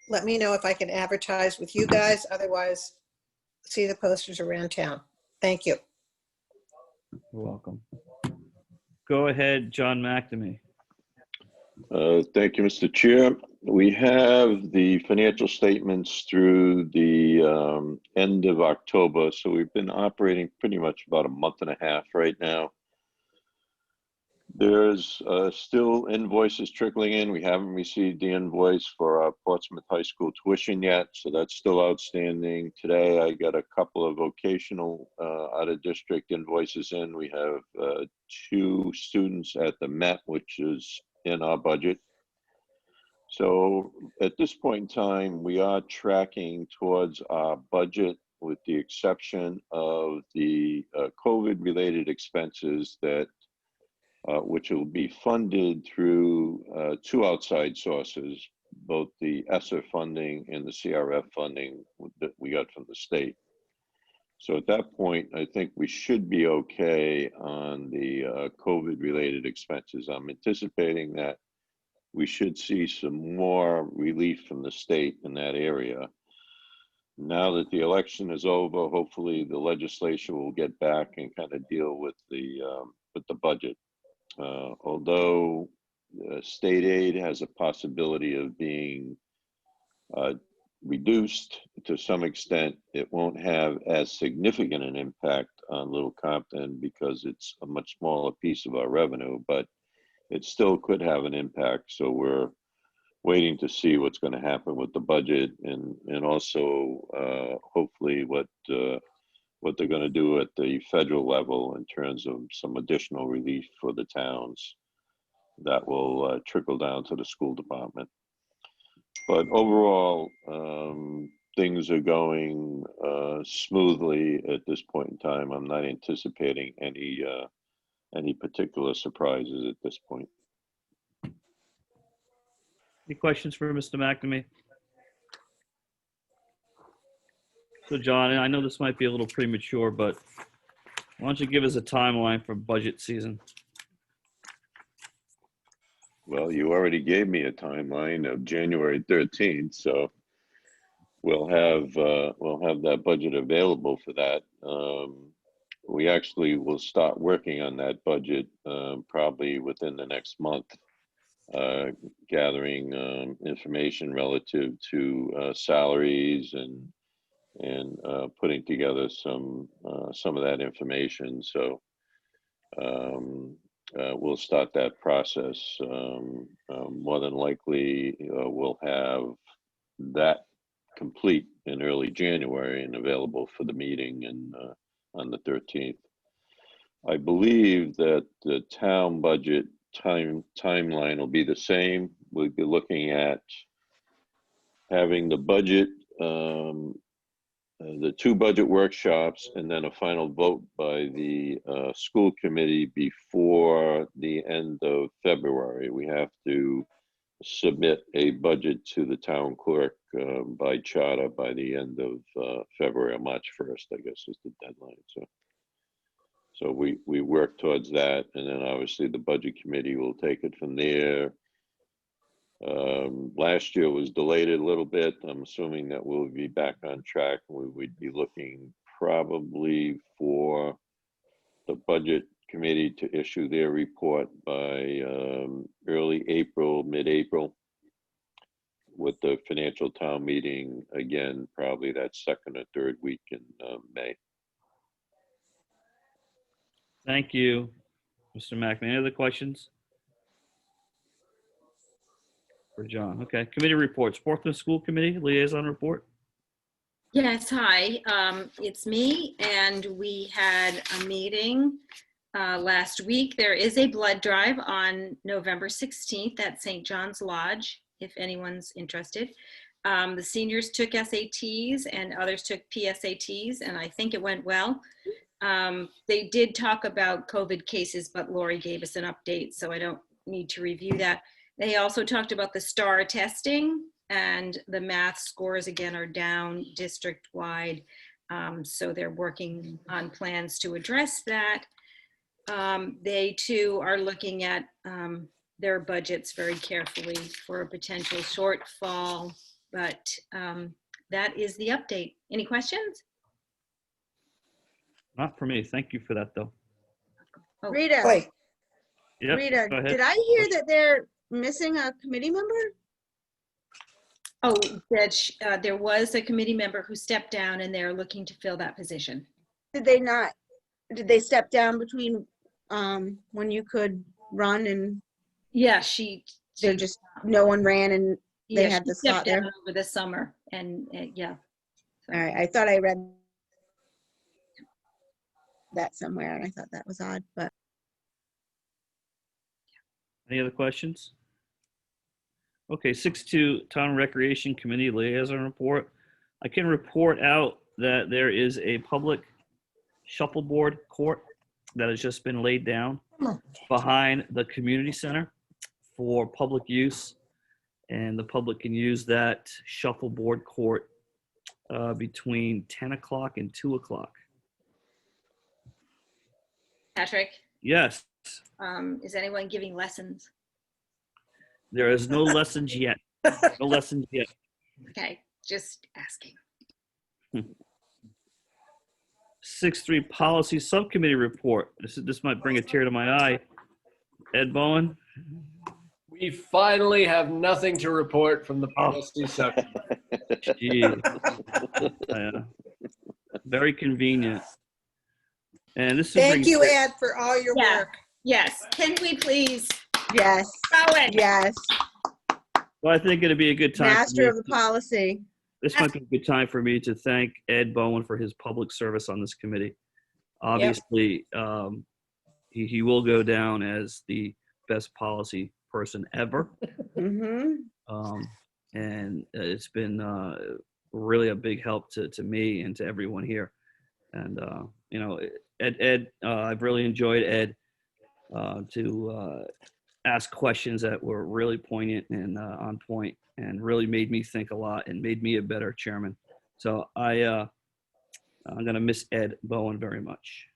let me know if I can advertise with you guys. Otherwise, see the posters around town. Thank you. You're welcome. Go ahead, John McNamee. Thank you, Mr. Chair. We have the financial statements through the end of October, so we've been operating pretty much about a month and a half right now. There's still invoices trickling in. We haven't received the invoice for our Portsmouth High School tuition yet, so that's still outstanding. Today, I got a couple of vocational out-of-district invoices in. We have 2 students at the Met, which is in our budget. So at this point in time, we are tracking towards our budget with the exception of the COVID-related expenses that which will be funded through 2 outside sources, both the ESSER funding and the CRF funding that we got from the state. So at that point, I think we should be okay on the COVID-related expenses. I'm anticipating that we should see some more relief from the state in that area. Now that the election is over, hopefully the legislature will get back and kind of deal with the budget. Although state aid has a possibility of being reduced to some extent, it won't have as significant an impact on Little Compton because it's a much smaller piece of our revenue, but it still could have an impact. So we're waiting to see what's going to happen with the budget and also hopefully what they're going to do at the federal level in terms of some additional relief for the towns that will trickle down to the school department. But overall, things are going smoothly at this point in time. I'm not anticipating any particular surprises at this point. Any questions for Mr. McNamee? So John, I know this might be a little premature, but why don't you give us a timeline for budget season? Well, you already gave me a timeline of January 13th, so we'll have that budget available for that. We actually will start working on that budget probably within the next month, gathering information relative to salaries and putting together some of that information. So we'll start that process. More than likely, we'll have that complete in early January and available for the meeting on the 13th. I believe that the town budget timeline will be the same. We'll be looking at having the budget the 2 budget workshops, and then a final vote by the school committee before the end of February. We have to submit a budget to the town clerk by charter by the end of February or March 1st, I guess is the deadline. So we work towards that, and then obviously the budget committee will take it from there. Last year was delayed a little bit. I'm assuming that we'll be back on track. We'd be looking probably for the budget committee to issue their report by early April, mid-April, with the financial town meeting again, probably that second or third week in May. Thank you, Mr. Mackman. Any other questions? For John. Okay, committee reports. Portsmouth School Committee Liaison Report. Yes, hi, it's me, and we had a meeting last week. There is a blood drive on November 16th at St. John's Lodge, if anyone's interested. The seniors took SATs and others took PSATs, and I think it went well. They did talk about COVID cases, but Lori gave us an update, so I don't need to review that. They also talked about the STAR testing, and the math scores again are down district-wide. So they're working on plans to address that. They too are looking at their budgets very carefully for a potential shortfall, but that is the update. Any questions? Not for me. Thank you for that, though. Oh, Rita, Wait, Yep, Rita, go ahead. did I hear that they're missing a committee member? Oh, that there was a committee member who stepped down, and they're looking to fill that position. Did they not, did they step down between when you could run and Yeah, they're just, no one ran and they yeah, had she the slot stepped down there? over the summer, and yeah. All right, I thought I read that somewhere and I thought that was odd, but Any other questions? Okay, 6.2 Town Recreation Committee Liaison Report. I can report out that there is a public shuffleboard court that has just been laid down behind the community center for public use. And the public can use that shuffleboard court between 10 o'clock and 2 o'clock. Patrick, Yes, is anyone giving lessons? there is no lessons yet. No lessons yet. Okay, just asking. 6.3 Policy Subcommittee Report. This might bring a tear to my eye. Ed Bowen. We finally have nothing to report from the policy subcommittee. Jeez. Very convenient. And this is thank you, Ed, for all your Yeah. work. Yes, can we please? yes, Bowen. yes. Well, I think it'd be a good time. for Master me of the policy. This might be a good time for me to thank Ed Bowen for his public service on this committee. Obviously, he will go down as the best policy person ever. Mm-hmm. And it's been really a big help to me and to everyone here. And, you know, Ed, I've really enjoyed Ed to ask questions that were really poignant and on point and really made me think a lot and made me a better chairman. So I'm going to miss Ed Bowen very much.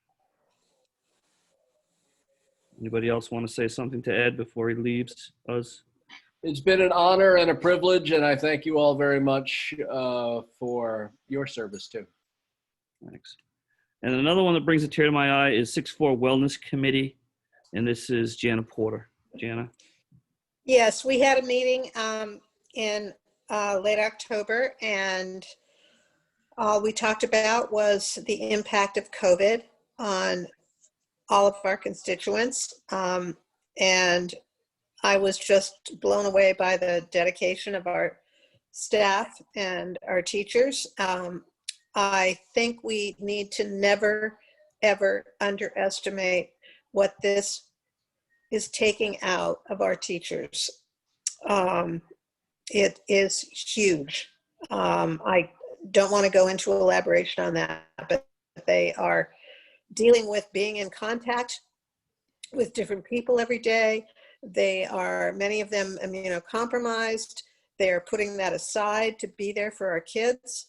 Anybody else want to say something to Ed before he leaves us? It's been an honor and a privilege, and I thank you all very much for your service too. Thanks. And another one that brings a tear to my eye is 6.4 Wellness Committee. And this is Jana Porter. Jana? Yes, we had a meeting in late October, and all we talked about was the impact of COVID on all of our constituents. And I was just blown away by the dedication of our staff and our teachers. I think we need to never, ever underestimate what this is taking out of our teachers. It is huge. I don't want to go into elaboration on that, but they are dealing with being in contact with different people every day. They are, many of them, immunocompromised. They are putting that aside to be there for our kids.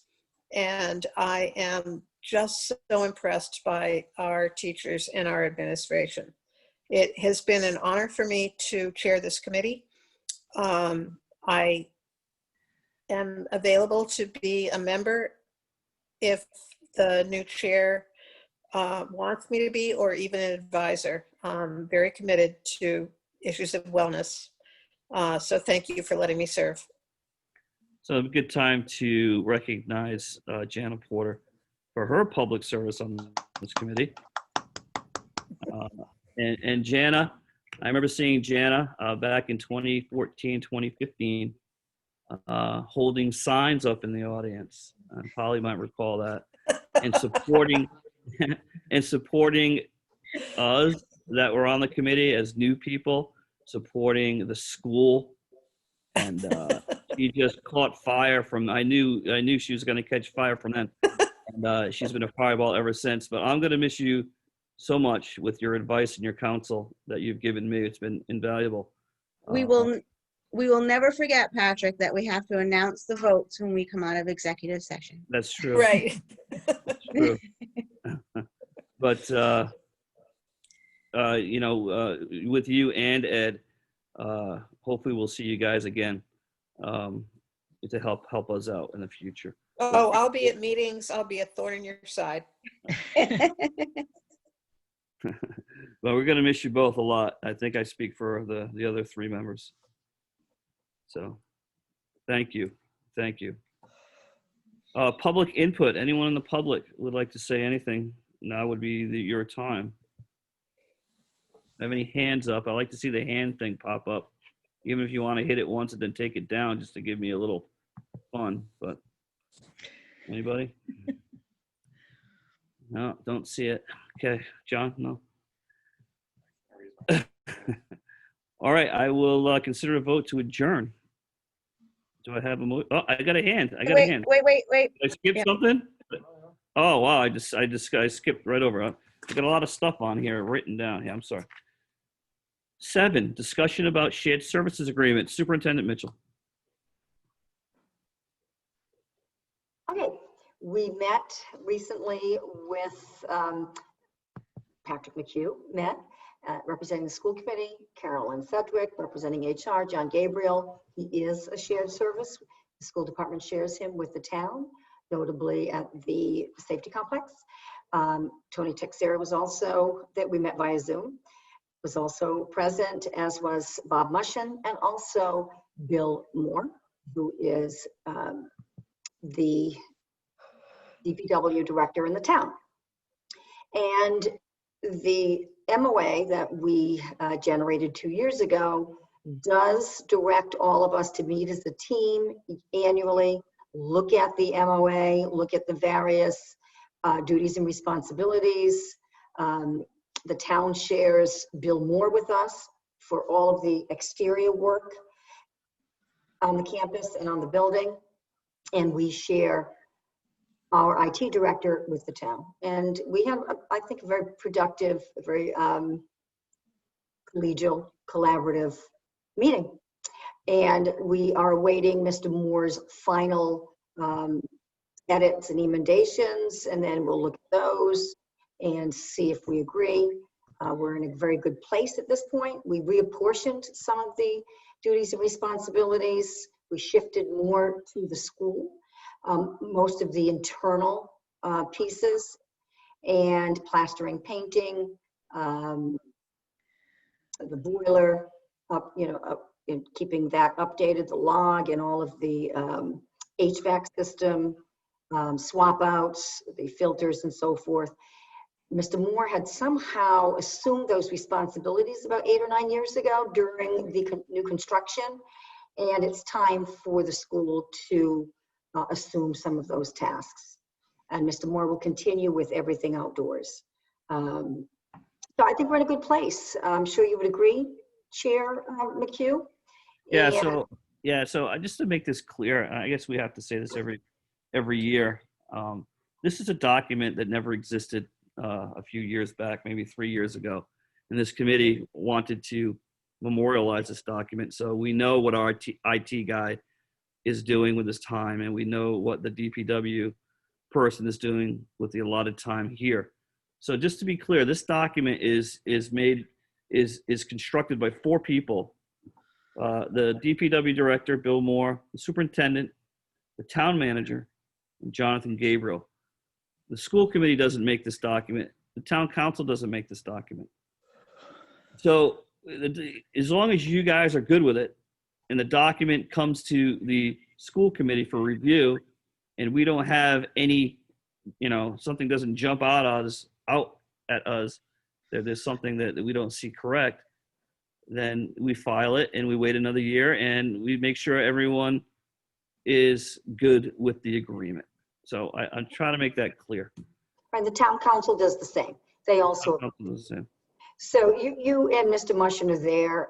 And I am just so impressed by our teachers and our administration. It has been an honor for me to chair this committee. I am available to be a member if the new chair wants me to be, or even an advisor. I'm very committed to issues of wellness. So thank you for letting me serve. So a good time to recognize Jana Porter for her public service on this committee. And Jana, I remember seeing Jana back in 2014, 2015, holding signs up in the audience. Polly might recall that. And supporting and supporting us that were on the committee as new people, supporting the school. And she just caught fire from, I knew she was going to catch fire from them. And she's been a fireball ever since. But I'm going to miss you so much with your advice and your counsel that you've given me. It's been invaluable. We will never forget, Patrick, that we have to announce the votes when we come out of executive session. That's true. Right. That's true. But with you and Ed, hopefully we'll see you guys again to help us out in the future. Oh, I'll be at meetings. I'll be a thorn in your side. But we're going to miss you both a lot. I think I speak for the other three members. So thank you. Thank you. Public input. Anyone in the public would like to say anything? Now would be your time. Have any hands up? I like to see the hand thing pop up, even if you want to hit it once and then take it down just to give me a little fun. But anybody? No, don't see it. Okay, John, no. All right, I will consider a vote to adjourn. Do I have a motion? Oh, I got a hand. I got a hand. Wait. Did I skip something? Oh, wow, I skipped right over. I got a lot of stuff on here written down. Yeah, I'm sorry. 7, discussion about shared services agreement. Superintendent Mitchell. Okay, we met recently with Patrick McHugh, representing the school committee, Carolyn Sedgwick, representing HR, John Gabriel. He is a shared service. The school department shares him with the town, notably at the safety complex. Tony Texera was also, that we met via Zoom, was also present, as was Bob Mushin, and also Bill Moore, who is the DPW director in the town. And the MOA that we generated 2 years ago does direct all of us to meet as a team annually, look at the MOA, look at the various duties and responsibilities. The town shares Bill Moore with us for all of the exterior work on the campus and on the building. And we share our IT director with the town. And we have, I think, a very productive, very collegial, collaborative meeting. And we are awaiting Mr. Moore's final edits and emendations, and then we'll look at those and see if we agree. We're in a very good place at this point. We reapportioned some of the duties and responsibilities. We shifted more to the school, most of the internal pieces, and plastering, painting, the boiler, and keeping that updated, the log, and all of the HVAC system, swap outs, the filters, and so forth. Mr. Moore had somehow assumed those responsibilities about 8 or 9 years ago during the new construction, and it's time for the school to assume some of those tasks. And Mr. Moore will continue with everything outdoors. So I think we're in a good place. I'm sure you would agree, Chair McHugh. Yeah. So just to make this clear, I guess we have to say this every every year. This is a document that never existed a few years back, maybe 3 years ago. And this committee wanted to memorialize this document. So we know what our IT guy is doing with his time, and we know what the DPW person is doing with the allotted time here. So just to be clear, this document is constructed by 4 people. The DPW director, Bill Moore, the superintendent, the town manager, and Jonathan Gabriel. The school committee doesn't make this document. The town council doesn't make this document. So as long as you guys are good with it and the document comes to the school committee for review and we don't have any, something doesn't jump out at us, that there's something that we don't see correct, then we file it and we wait another year and we make sure everyone is good with the agreement. So I'm trying to make that clear. And the town council does the same. They also. So you and Mr. Mushin are there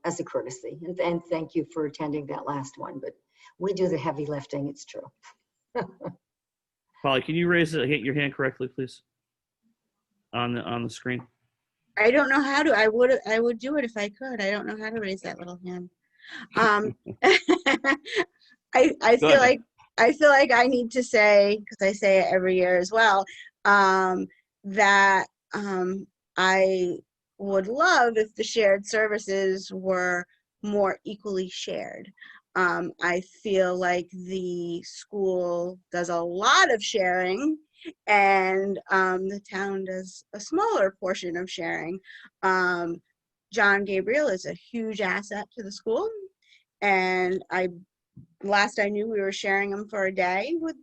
as a courtesy, and thank you for attending that last one. But we do the heavy lifting. It's true. Polly, can you hit your hand correctly, please, on the screen? I don't know how to. I would do it if I could. I don't know how to raise that little hand. I feel like I need to say, because I say it every year as well, that I would love if the shared services were more equally shared. I feel like the school does a lot of sharing and the town does a smaller portion of sharing. John Gabriel is a huge asset to the school, and last I knew we were sharing him for a day with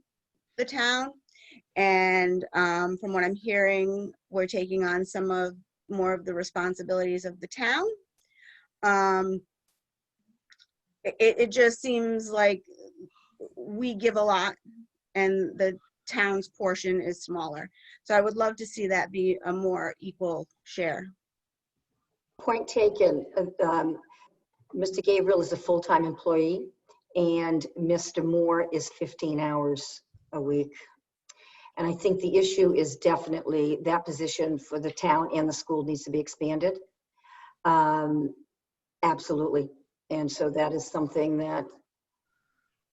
the town. And from what I'm hearing, we're taking on more of the responsibilities of the town. It just seems like we give a lot and the town's portion is smaller. So I would love to see that be a more equal share. Point taken. Mr. Gabriel is a full-time employee and Mr. Moore is 15 hours a week. And I think the issue is definitely that position for the town and the school needs to be expanded. Absolutely. And so that is something that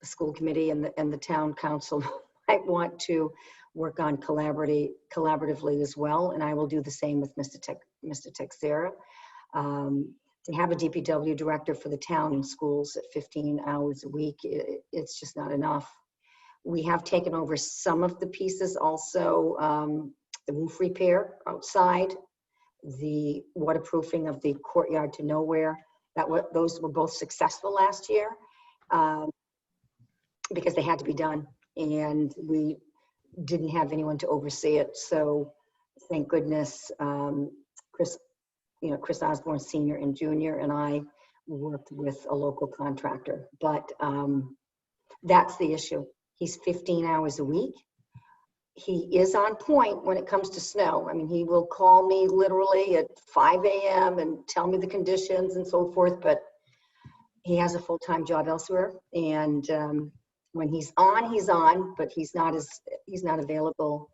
the school committee and the town council might want to work on collaboratively as well. And I will do the same with Mr. Texera. To have a DPW director for the town and schools at 15 hours a week, it's just not enough. We have taken over some of the pieces also, the roof repair outside, the waterproofing of the courtyard to nowhere. Those were both successful last year because they had to be done and we didn't have anyone to oversee it. So thank goodness Chris Osborne Sr. and Jr. and I worked with a local contractor, but that's the issue. He's 15 hours a week. He is on point when it comes to snow. I mean, he will call me literally at 5 a.m. and tell me the conditions and so forth, but he has a full-time job elsewhere. And when he's on, but he's not available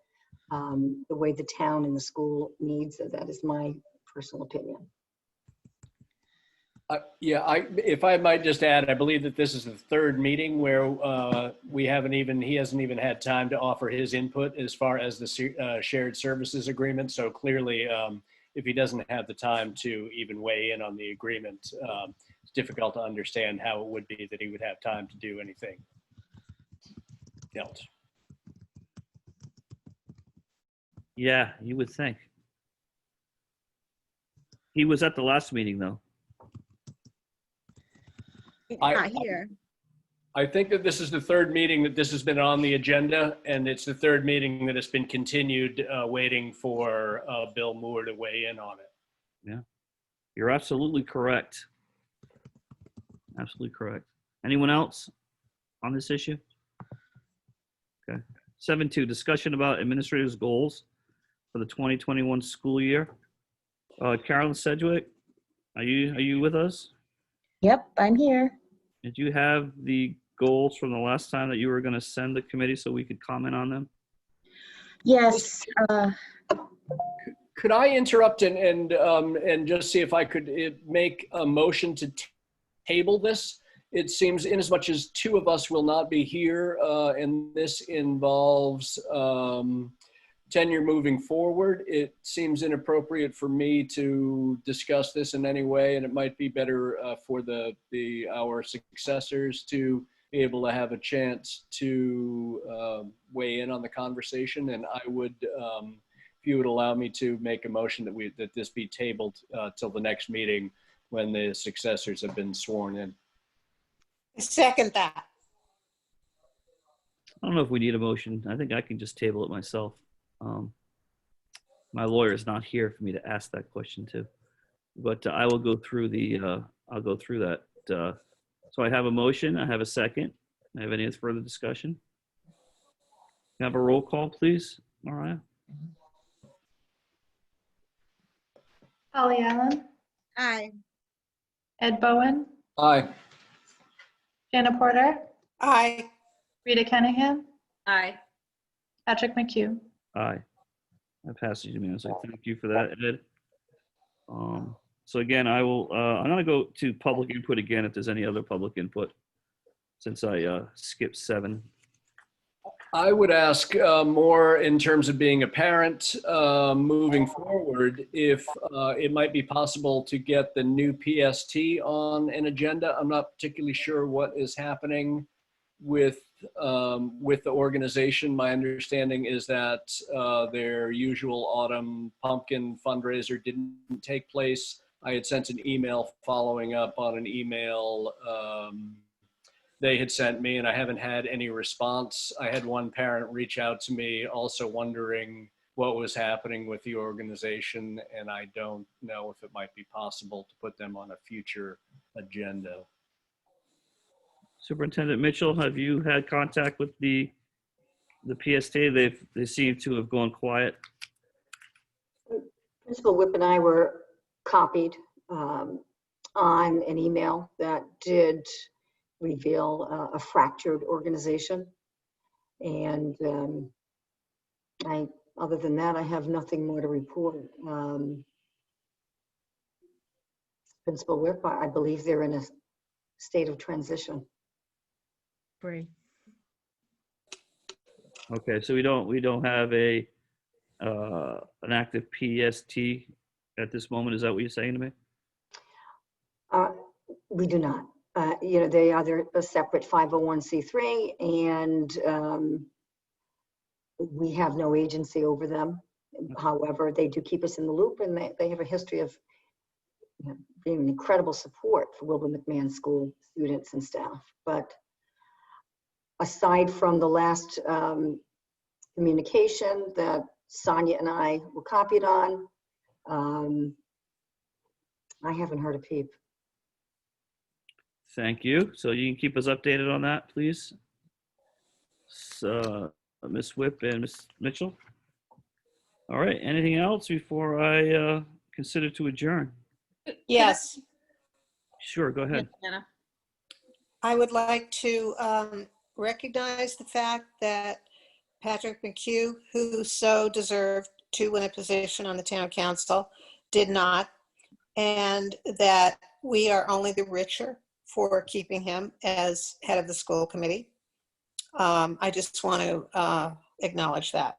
the way the town and the school needs it. That is my personal opinion. If I might just add, I believe that this is the third meeting where he hasn't even had time to offer his input as far as the shared services agreement. So clearly, if he doesn't have the time to even weigh in on the agreement, it's difficult to understand how it would be that he would have time to do anything else. Yeah, you would think. He was at the last meeting, though. Not here. I think that this is the third meeting that this has been on the agenda, and it's the third meeting that has been continued, waiting for Bill Moore to weigh in on it. Yeah, you're absolutely correct. Absolutely correct. Anyone else on this issue? Okay. 7.2, discussion about administrators' goals for the 2021 school year. Carolyn Sedgwick, are you with us? Yep, I'm here. Did you have the goals from the last time that you were going to send the committee so we could comment on them? Yes. Could I interrupt and just see if I could make a motion to table this? It seems, in as much as two of us will not be here, and this involves tenure moving forward, it seems inappropriate for me to discuss this in any way, and it might be better for our successors to be able to have a chance to weigh in on the conversation. And I would, if you would allow me to make a motion that this be tabled till the next meeting when the successors have been sworn in. Second that. I don't know if we need a motion. I think I can just table it myself. My lawyer is not here for me to ask that question to, but I will go through I'll go through that. So I have a motion. I have a second. I have any further discussion? Can I have a roll call, please, Mariah? Holly Allen, Aye. Ed Bowen, Aye. Jana Porter, Aye. Rita Kennahan, Aye. Patrick McHugh. Aye. That passes unanimously. Thank you for that, Ed. So again, I'm going to go to public input again if there's any other public input, since I skipped 7. I would ask more in terms of being a parent moving forward, if it might be possible to get the new PST on an agenda. I'm not particularly sure what is happening with the organization. My understanding is that their usual autumn pumpkin fundraiser didn't take place. I had sent an email following up on an email they had sent me, and I haven't had any response. I had one parent reach out to me also wondering what was happening with the organization, and I don't know if it might be possible to put them on a future agenda. Superintendent Mitchell, have you had contact with the PST? They seem to have gone quiet. Principal Whip and I were copied on an email that did reveal a fractured organization. And other than that, I have nothing more to report. Principal Whip, I believe they're in a state of transition. Great. Okay, so we don't have an active PST at this moment. Is that what you're saying to me? We do not. They are a separate 501c3, and we have no agency over them. However, they do keep us in the loop, and they have a history of being an incredible support for Wilbur McMahon School students and staff. But aside from the last communication that Sonia and I were copied on, I haven't heard a peep. Thank you. So you can keep us updated on that, please. So, Ms. Whip and Ms. Mitchell. All right. Anything else before I consider to adjourn? Yes. Sure. Go ahead. Anna. I would like to recognize the fact that Patrick McHugh, who so deserved to win a position on the town council, did not, and that we are only the richer for keeping him as head of the school committee. I just want to acknowledge that.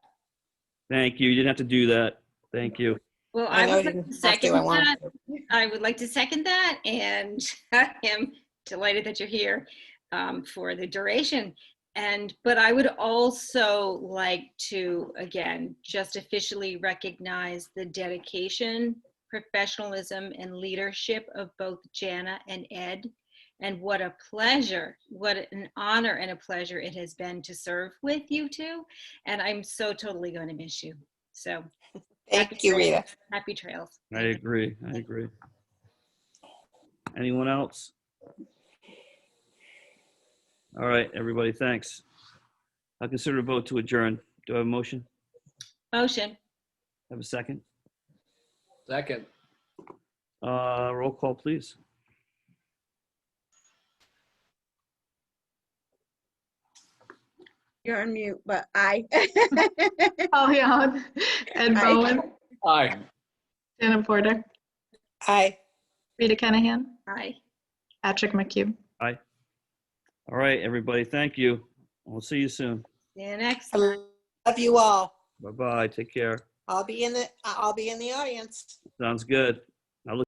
Thank you. You didn't have to do that. Thank you. Well, I I know would you like to didn't have to, second I wanted that. I would like to second that, and I am delighted that you're here for the duration. But I would also like to, again, just officially recognize the dedication, professionalism, and leadership of both Jana and Ed. And what a pleasure, what an honor and a pleasure it has been to serve with you two. And I'm so totally going to miss you. So Thank you, Rita. Happy trails. I agree. Anyone else? All right, everybody, thanks. I'll consider a vote to adjourn. Do I have a motion? Motion. Have a second? Second. Roll call, please. You're on mute, but I. Paul Young, Ed Aye. Bowen, Aye. Jana Porter, Aye. Rita Kennahan, Aye. Patrick McHugh. Aye. All right, everybody, thank you. We'll see you soon. See you next I time. love you all. Bye-bye. Take care. I'll be in the audience. Sounds good.